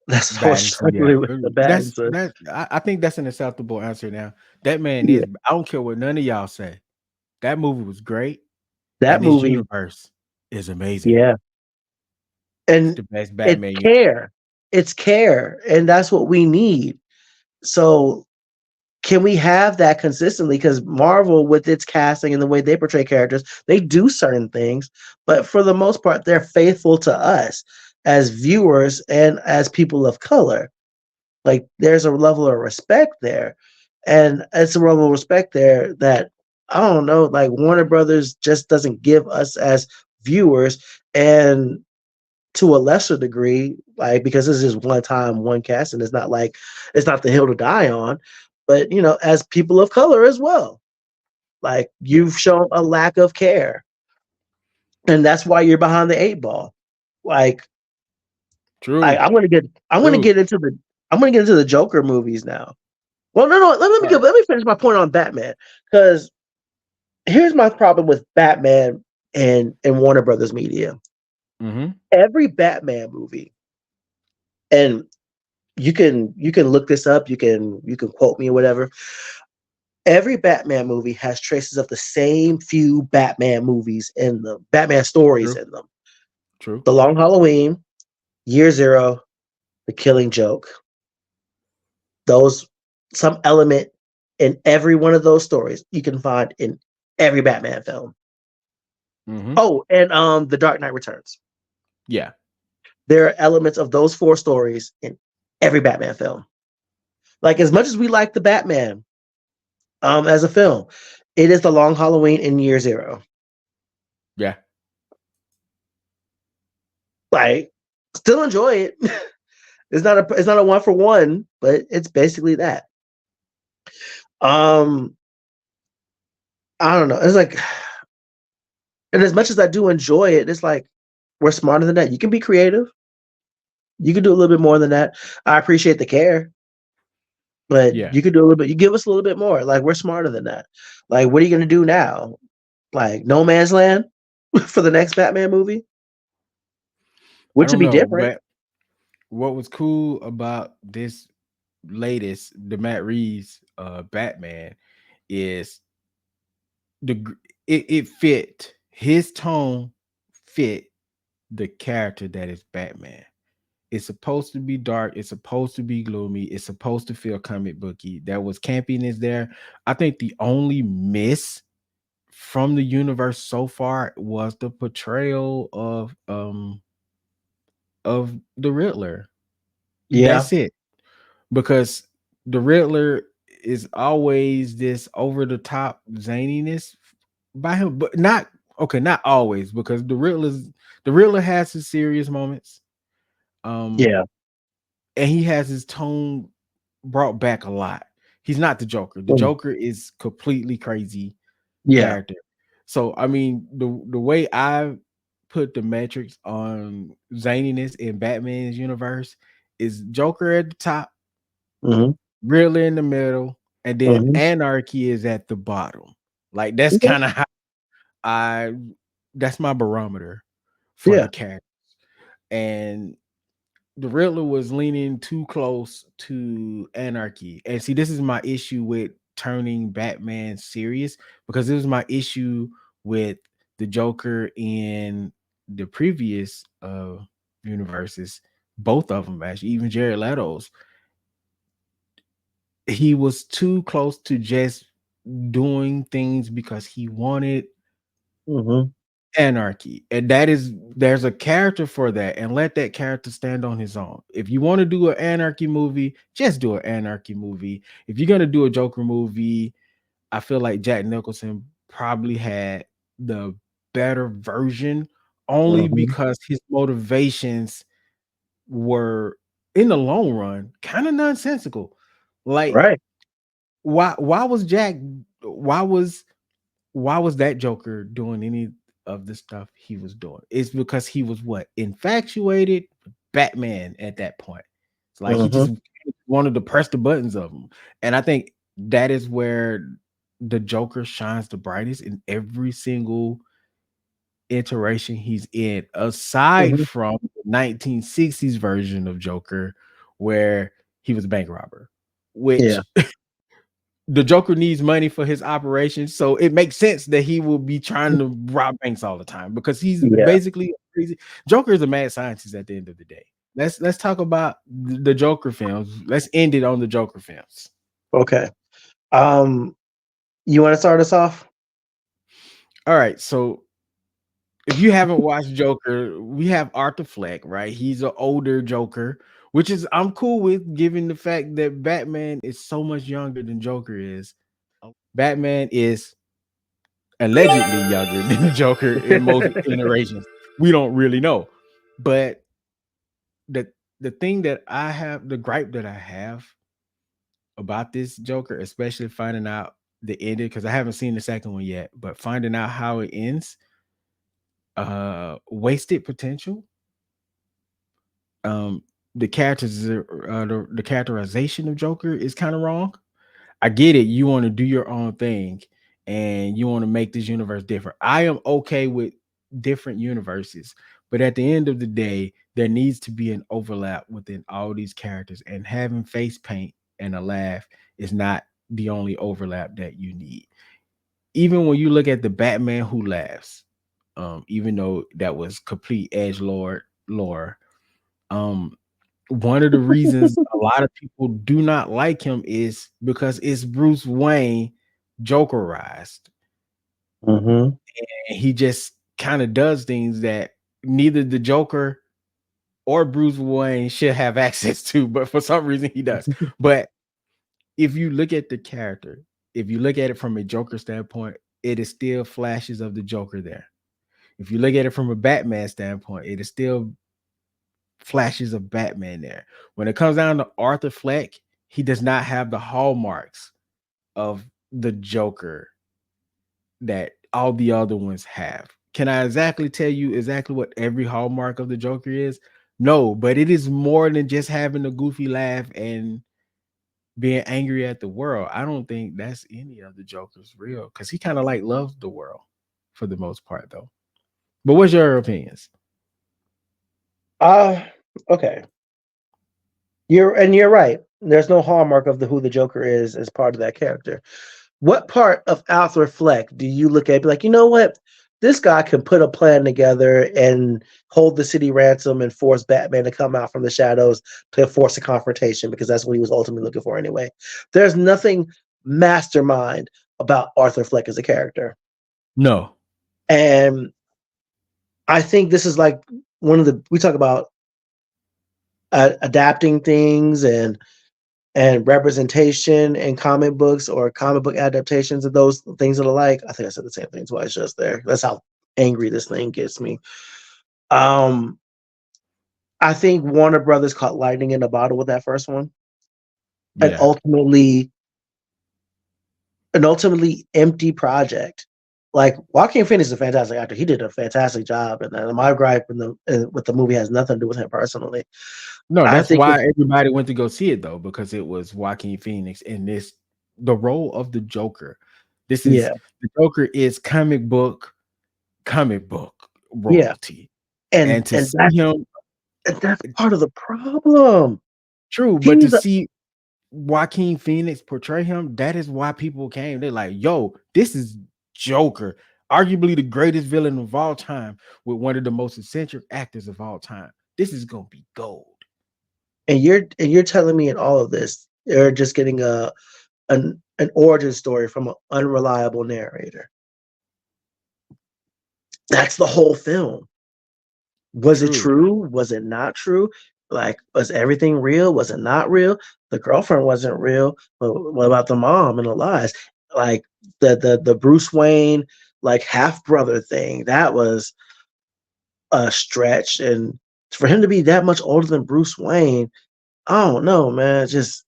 That's what I was Battinson, yeah. struggling with, the Battinson. I think that's an acceptable answer now. That man Yeah, is, I don't care what none of y'all say. That movie was great, that and this movie. universe is amazing. Yeah, It's and the best it's Batman. care. It's care, and that's what we need. So can we have that consistently? Because Marvel, with its casting and the way they portray characters, they do certain things, but for the most part, they're faithful to us as viewers and as people of color. Like, there's a level of respect there, and it's a level of respect there that, I don't know, like, Warner Brothers just doesn't give us as viewers, and to a lesser degree, like, because this is one time, one cast, and it's not the hill to die on, but as people of color as well, like, Yeah, you've shown a lack of care, and that's why you're behind the eight ball. Like, true, I'm gonna true. get into the Joker movies now. Well, no, All right. let me finish my point on Batman, because here's my problem with Batman and Warner Brothers Media. Mm-hmm. Every Batman movie, and you can look this up, you can quote me or whatever. Every Batman movie has traces of the same few Batman movies in them, Batman stories True, in them. true. The Long Halloween, Year Zero, The Killing Joke. Those Some element in every one of those stories you can find in every Batman film. Mm-hmm. Oh, and The Dark Knight Returns. Yeah. There are elements of those four stories in every Batman film. Like, as much as we like the Batman as a film, it is The Long Halloween in Year Zero. Yeah. Like, still enjoy it. It's not a one for one, but it's basically that. Um, I don't know. It's like, and as much as I do enjoy it, it's like, we're smarter than that. You can be creative. You can do a little bit more than that. I appreciate the care, but Yeah. you could do a little bit. You give us a little bit more. Like, we're smarter than that. Like, what are you gonna do now? Like, No Man's Land for the next Batman movie, I which would don't be know, different. but what was cool about this latest, the Matt Reeves Batman, is it fit his tone, fit the character that is Batman. It's supposed to be dark. It's supposed to be gloomy. It's supposed to feel comic booky. There was campiness there. I think the only miss from the universe so far was the portrayal of the Riddler. Yeah. That's it. Because the Riddler is always this over the top zaniness by him, but not okay, not always, because the Riddler has his serious moments. Um, Yeah. and he has his tone brought back a lot. He's not the Joker. The Mm. Joker is completely crazy Yeah. character. So I mean, the way I put the metrics on zaniness in Batman's universe is Joker at the top, Hmm. Riddler in the middle, and then Hmm. Anarchy is at the bottom. Like, that's Yeah. kind of how I that's my barometer for the Yeah. character. And the Riddler was leaning too close to Anarchy. And see, this is my issue with turning Batman serious, because it was my issue with the Joker in the previous universes, both of them actually, even Jared Leto's. He was too close to just doing things because he wanted Hmm. anarchy, and there's a character for that, and let that character stand on his own. If you want to do an anarchy movie, just do an anarchy movie. If you're going to do a Joker movie, I feel like Jack Nicholson probably had the better version, only Hmm. because his motivations were in the long run, kind of nonsensical. Like, Right. why was Jack? Why was why was that Joker doing any of the stuff he was doing? It's because he was what, infatuated with Batman at that point. It's like he Mm-hmm. just wanted to press the buttons of him. And I think that is where the Joker shines the brightest in every single iteration he's in, aside Mm-hmm. from the 1960s version of Joker, where he was a bank robber, Yeah. which the Joker needs money for his operations, so it makes sense that he will be trying to rob banks all the time because he's Yeah. basically crazy. Joker is a mad scientist at the end of the day. Let's talk about the Joker films. Let's end it on the Joker films. Okay. You want to start us off? All right, so if you haven't watched Joker, we have Arthur Fleck, right? He's an older Joker, which is I'm cool with, given the fact that Batman is so much younger than Joker is. Batman is allegedly younger than the Joker in most iterations. We don't really know. But the thing that I have, the gripe that I have about this Joker, especially finding out the ending, because I haven't seen the second one yet, but finding out how it ends, wasted potential. Um, the characters, the characterization of Joker is kind of wrong. I get it. You want to do your own thing and you want to make this universe different. I am okay with different universes, but at the end of the day, there needs to be an overlap within all these characters, and having face paint and a laugh is not the only overlap that you need. Even when you look at the Batman who laughs, even though that was complete edge lore, um, one of the reasons a lot of people do not like him is because it's Bruce Wayne Jokerized, Mm-hmm. and he just kind of does things that neither the Joker or Bruce Wayne should have access to, but for some reason he does. But if you look at the character, if you look at it from a Joker standpoint, it is still flashes of the Joker there. If you look at it from a Batman standpoint, it is still flashes of Batman there. When it comes down to Arthur Fleck, he does not have the hallmarks of the Joker that all the other ones have. Can I exactly tell you exactly what every hallmark of the Joker is? No, but it is more than just having a goofy laugh and being angry at the world. I don't think that's any of the Joker's real, because he kind of like loves the world for the most part, though. But what's your opinions? Uh okay. You're right. There's no hallmark of who the Joker is as part of that character. What part of Arthur Fleck do you look at and be like, you know what? This guy can put a plan together and hold the city ransom and force Batman to come out from the shadows to force a confrontation, because that's what he was ultimately looking for anyway. There's nothing mastermind about Arthur Fleck as a character. No. And I think this is like we talk about adapting things and representation in comic books or comic book adaptations of those things and the like. I think I said the same thing twice just there. That's how angry this thing gets me. I think Warner Brothers caught lightning in a bottle with that first one, and Yeah. ultimately an ultimately empty project. Like, Joaquin Phoenix is a fantastic actor. He did a fantastic job, and my gripe with the movie has nothing to do with him personally. No, I that's think why everybody went to go see it, though, because it was Joaquin Phoenix in the role of the Joker. This is yeah, the Joker is comic book yeah, royalty, and and to see him, that's part of the problem. true, but to He's a, see Joaquin Phoenix portray him, that is why people came. They're like, "Yo, this is Joker, arguably the greatest villain of all time, with one of the most eccentric actors of all time. This is gonna be gold." and you're telling me in all of this, they're just getting an origin story from an unreliable narrator. That's the whole film. Was it True. true? Was it not true? Like, was everything real? Was it not real? The girlfriend wasn't real. But what about the mom and the lies? Like the Bruce Wayne like half brother thing, that was a stretch. And for him to be that much older than Bruce Wayne, I don't know, man. Just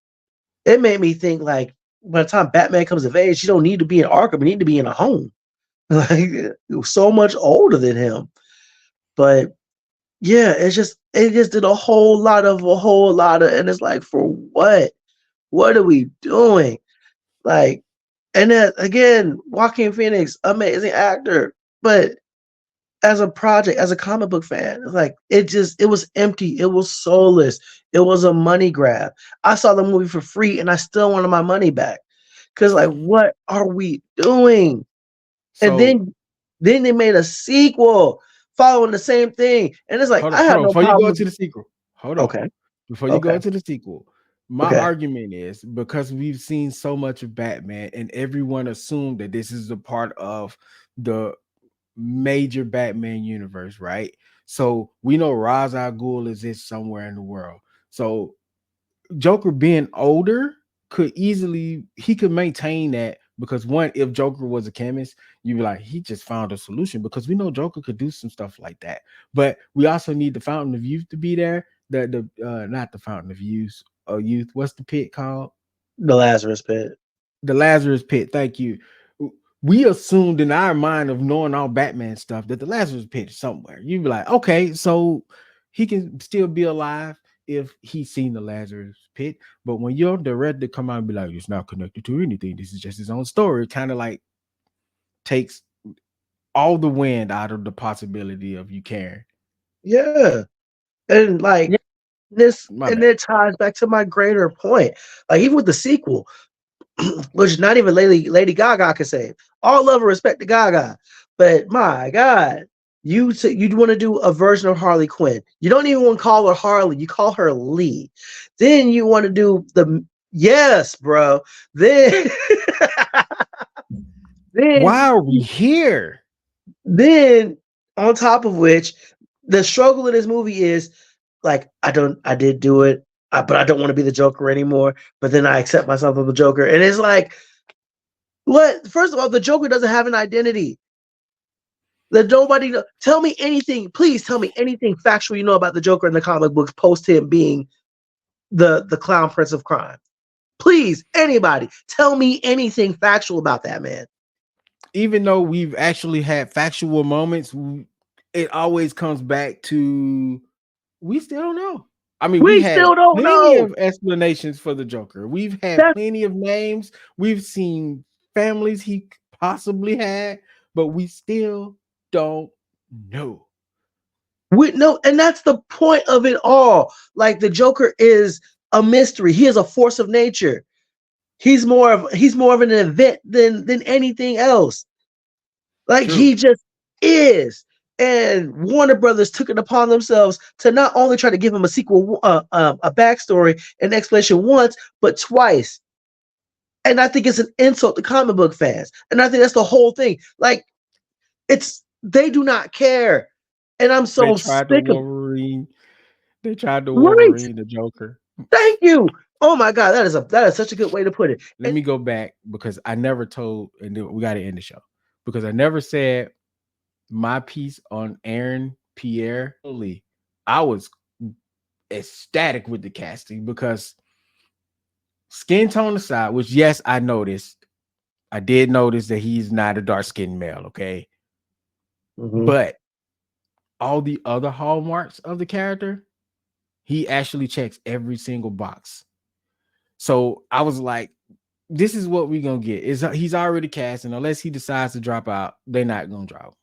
it made me think like by the time Batman comes of age, you don't need to be in Arkham, you need to be in a home. Like so much older than him. But yeah, it just did a whole lot of, and it's like for what? What are we doing? Like, and then again, Joaquin Phoenix, amazing actor, but as a project, as a comic book fan, it's like it was empty, it was soulless, it was a money grab. I saw the movie for free and I still wanted my money back. Cause like, what are we doing? And So then they made a sequel following the same thing. And it's like, I hold have on. no Before you go problem into with the sequel, hold on. okay, Before you go okay, into the sequel, my okay. argument is because we've seen so much of Batman, and everyone assumed that this is a part of the major Batman universe, right? So we know Ra's al Ghul exists somewhere in the world. So Joker being older could easily he could maintain that because one, if Joker was a chemist, you'd be like, he just found a solution because we know Joker could do some stuff like that. But we also need the Fountain of Youth to be there. The not the Fountain of Youth. What's the pit called? The Lazarus Pit. The Lazarus Pit. Thank you. We assumed in our mind of knowing all Batman stuff that the Lazarus Pit is somewhere. You'd be like, okay, so he can still be alive if he's seen the Lazarus Pit. But when your director come out and be like, it's not connected to anything, this is just his own story, it kind of like takes all the wind out of the possibility of you caring. Yeah. And like Yeah, this, my and bad. it ties back to my greater point. Like even with the sequel, which not even Lady Gaga could save. All love and respect to Gaga, but my God, you want to do a version of Harley Quinn. You don't even want to call her Harley. You call her Lee. Then you want to do the yes, bro. Then then Why are we here? then on top of which, the struggle in this movie is like I did do it, but I don't want to be the Joker anymore. But then I accept myself as the Joker, and it's like, what? First of all, the Joker doesn't have an identity. That nobody tell me anything. Please tell me anything factual you know about the Joker in the comic books post him being the clown prince of crime. Please, anybody, tell me anything factual about that man. Even though we've actually had factual moments, it always comes back to we still don't know. I mean, we We had still don't plenty know. of explanations for the Joker. We've had That's plenty of names. We've seen families he possibly had, but we still don't know. we no, and that's the point of it all. Like the Joker is a mystery. He is a force of nature. He's more of an event than anything else. Like True. he just is. And Warner Brothers took it upon themselves to not only try to give him a sequel, a backstory, and explanation once, but twice. And I think it's an insult to comic book fans. And I think that's the whole thing. Like they do not care. And I'm They so tried to sick of Wolverine. They tried to right. Wolverine the Joker. Thank you. Oh my God, that is such a good way to put it. Let And me go back because I never told, and then we got to end the show because I never said my piece on Aaron Pierre. I was ecstatic with the casting because skin tone aside, which yes, I noticed. I did notice that he's not a dark skinned male, okay? mhm. But all the other hallmarks of the character, he actually checks every single box. So I was like, this is what we're gonna get. He's already cast, and unless he decides to drop out, they're not gonna drop.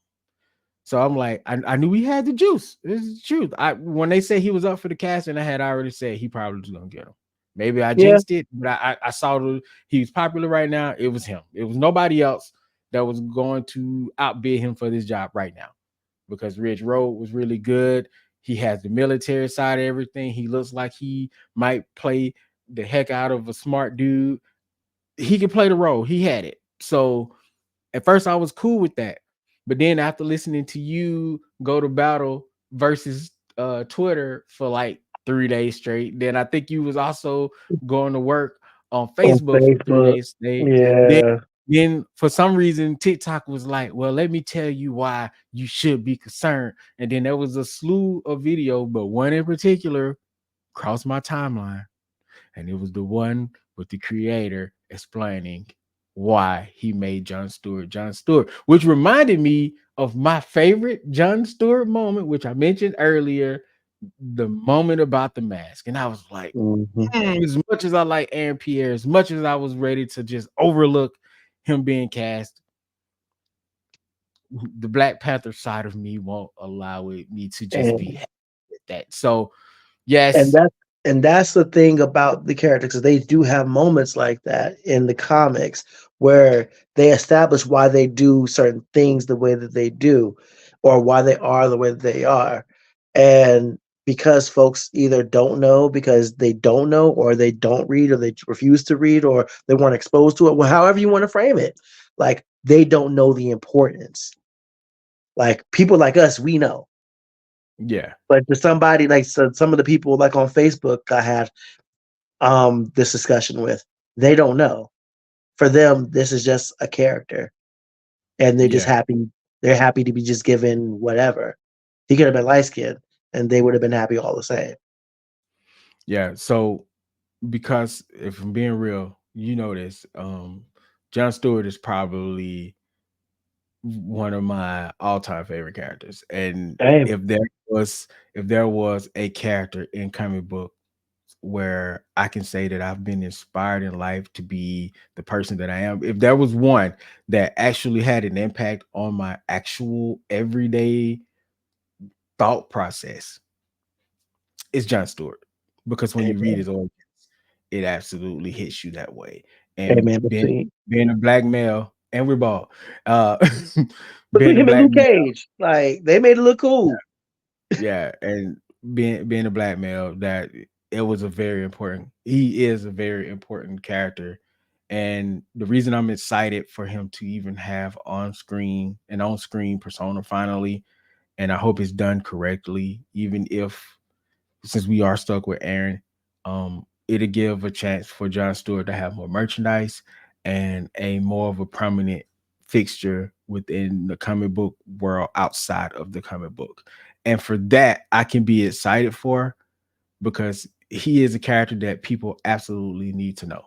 So I'm like, I knew he had the juice. This is the truth. When they said he was up for the casting, I had already said he probably was gonna get him. Maybe I Yeah, jinxed it, but I saw he was popular right now. It was him. It was nobody else that was going to outbid him for this job right now because Ridge Road was really good. He has the military side of everything. He looks like he might play the heck out of a smart dude. He could play the role. He had it. So at first I was cool with that. But then after listening to you go to battle versus Twitter for like 3 days straight, then I think you was also going to work on on Facebook for 3 Facebook. days straight. Then Yeah. then for some reason TikTok was like, well, let me tell you why you should be concerned. And then there was a slew of video, but one in particular crossed my timeline, and it was the one with the creator explaining why he made John Stewart, which reminded me of my favorite John Stewart moment, which I mentioned earlier, the moment about the mask. And I was like, Mhm. as much as I like Aaron Pierre, as much as I was ready to just overlook him being cast, the Black Panther side of me won't allow me to just be And happy with that. So and yes, that's the thing about the characters, 'cause they do have moments like that in the comics where they establish why they do certain things the way that they do, or why they are the way that they are. And because folks either don't know because they don't know, or they don't read, or they refuse to read, or they weren't exposed to it, well, however you want to frame it, like they don't know the importance. Like people like us, we know. yeah, But to somebody like some of the people like on Facebook I had this discussion with, they don't know. For them, this is just a character, and they're just yeah, happy. They're happy to be just given whatever. He could have been light skinned, and they would have been happy all the same. yeah. So because if I'm being real, you know this, John Stewart is probably one of my all-time favorite characters. And Hey, if there was a character in comic book where I can say that I've been inspired in life to be the person that I am, if there was one that actually had an impact on my actual everyday thought process, it's John Stewart. Because when hey, you read his origins, it absolutely hits you that way. hey, And man, but being a black male, and we're bald, uh, see being a him and black Luke male, Cage, like they made it look cool. yeah, and being a black male, that it was a very important. He is a very important character, and the reason I'm excited for him to even have on screen persona finally, and I hope it's done correctly, even if since we are stuck with Aaron, it'll give a chance for John Stewart to have more merchandise and a more of a prominent fixture within the comic book world outside of the comic book. And for that, I can be excited for, because he is a character that people absolutely need to know,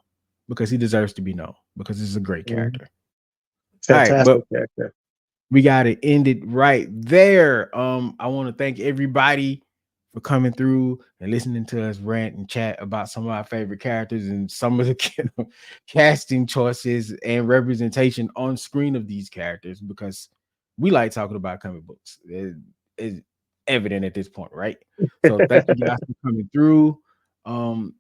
because he deserves to be known, because he's a great Mhm. character. All right, but Fantastic character. we got to end it right there. I want to thank everybody for coming through and listening to us rant and chat about some of our favorite characters and some of the casting choices and representation on screen of these characters, because we like talking about comic books. It's evident at this point, right? So thank you guys for coming through.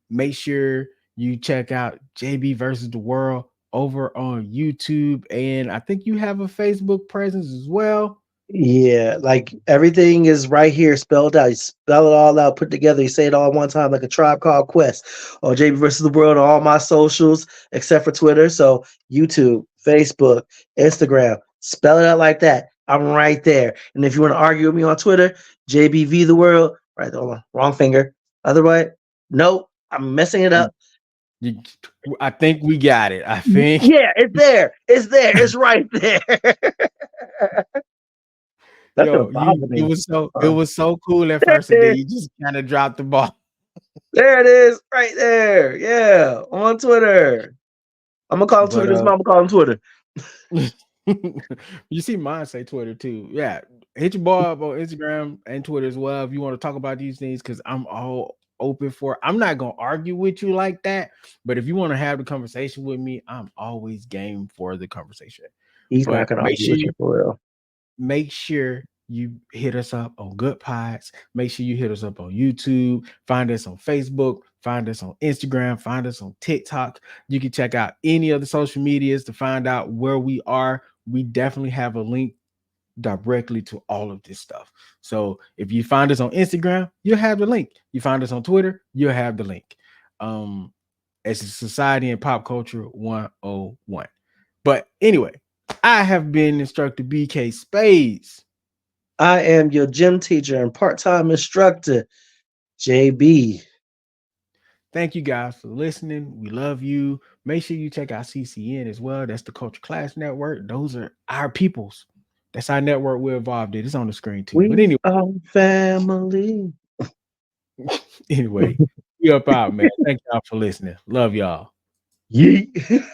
Make sure you check out JB versus the World over on YouTube, and I think you have a Facebook presence as well. Yeah, like everything is right here spelled out. You spell it all out, put together. You say it all at one time, like a Tribe Called Quest or JB versus the World on all my socials except for Twitter. So YouTube, Facebook, Instagram, spell it out like that. I'm right there. And if you want to argue with me on Twitter, JBV the World. Right, hold on, wrong finger. Other way. Nope, I'm messing it up. You, I think we got it. I think. Yeah, it's there. It's there. It's right there. That's gonna Yo, bother it me. was so cool at first, and then There you just kind of dropped the ball. it is, right there. Yeah, on Twitter. I'm gonna call him Twitter But because I'm gonna call him Twitter. you see mine say Twitter too. Yeah. Hit your boy up on Instagram and Twitter as well if you want to talk about these things, because I'm all open for it. I'm not gonna argue with you like that, but if you want to have the conversation with me, I'm always game for the conversation. He's not But gonna argue with you for real. make sure you hit us up on Good Pods. Make sure you hit us up on YouTube. Find us on Facebook. Find us on Instagram. Find us on TikTok. You can check out any of the social medias to find out where we are. We definitely have a link directly to all of this stuff. So if you find us on Instagram, you'll have the link. You find us on Twitter, you'll have the link. It's a Society and Pop Culture 101. But anyway, I have been instructor BK Spades. I am your gym teacher and part-time instructor, JB. Thank you guys for listening. We love you. Make sure you check out CCN as well. That's the Culture Class Network. Those are our peoples. That's our network we're involved in. It's on the screen too. But We anyway, are family. Anyway, we up out, man. Thank y'all for listening. Love y'all. Yeet.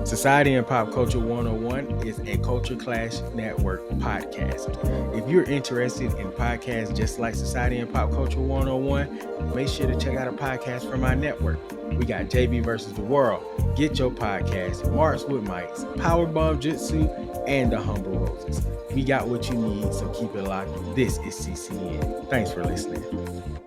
Society and Pop Culture 101 is a Culture Clash Network podcast. If you're interested in podcasts just like Society and Pop Culture 101, make sure to check out a podcast from our network. We got JB versus the World, Get Your Podcast, Marks with Mics, Powerbomb Jitsu, and The Humble Roses. We got what you need, so keep it locked. This is CCN. Thanks for listening.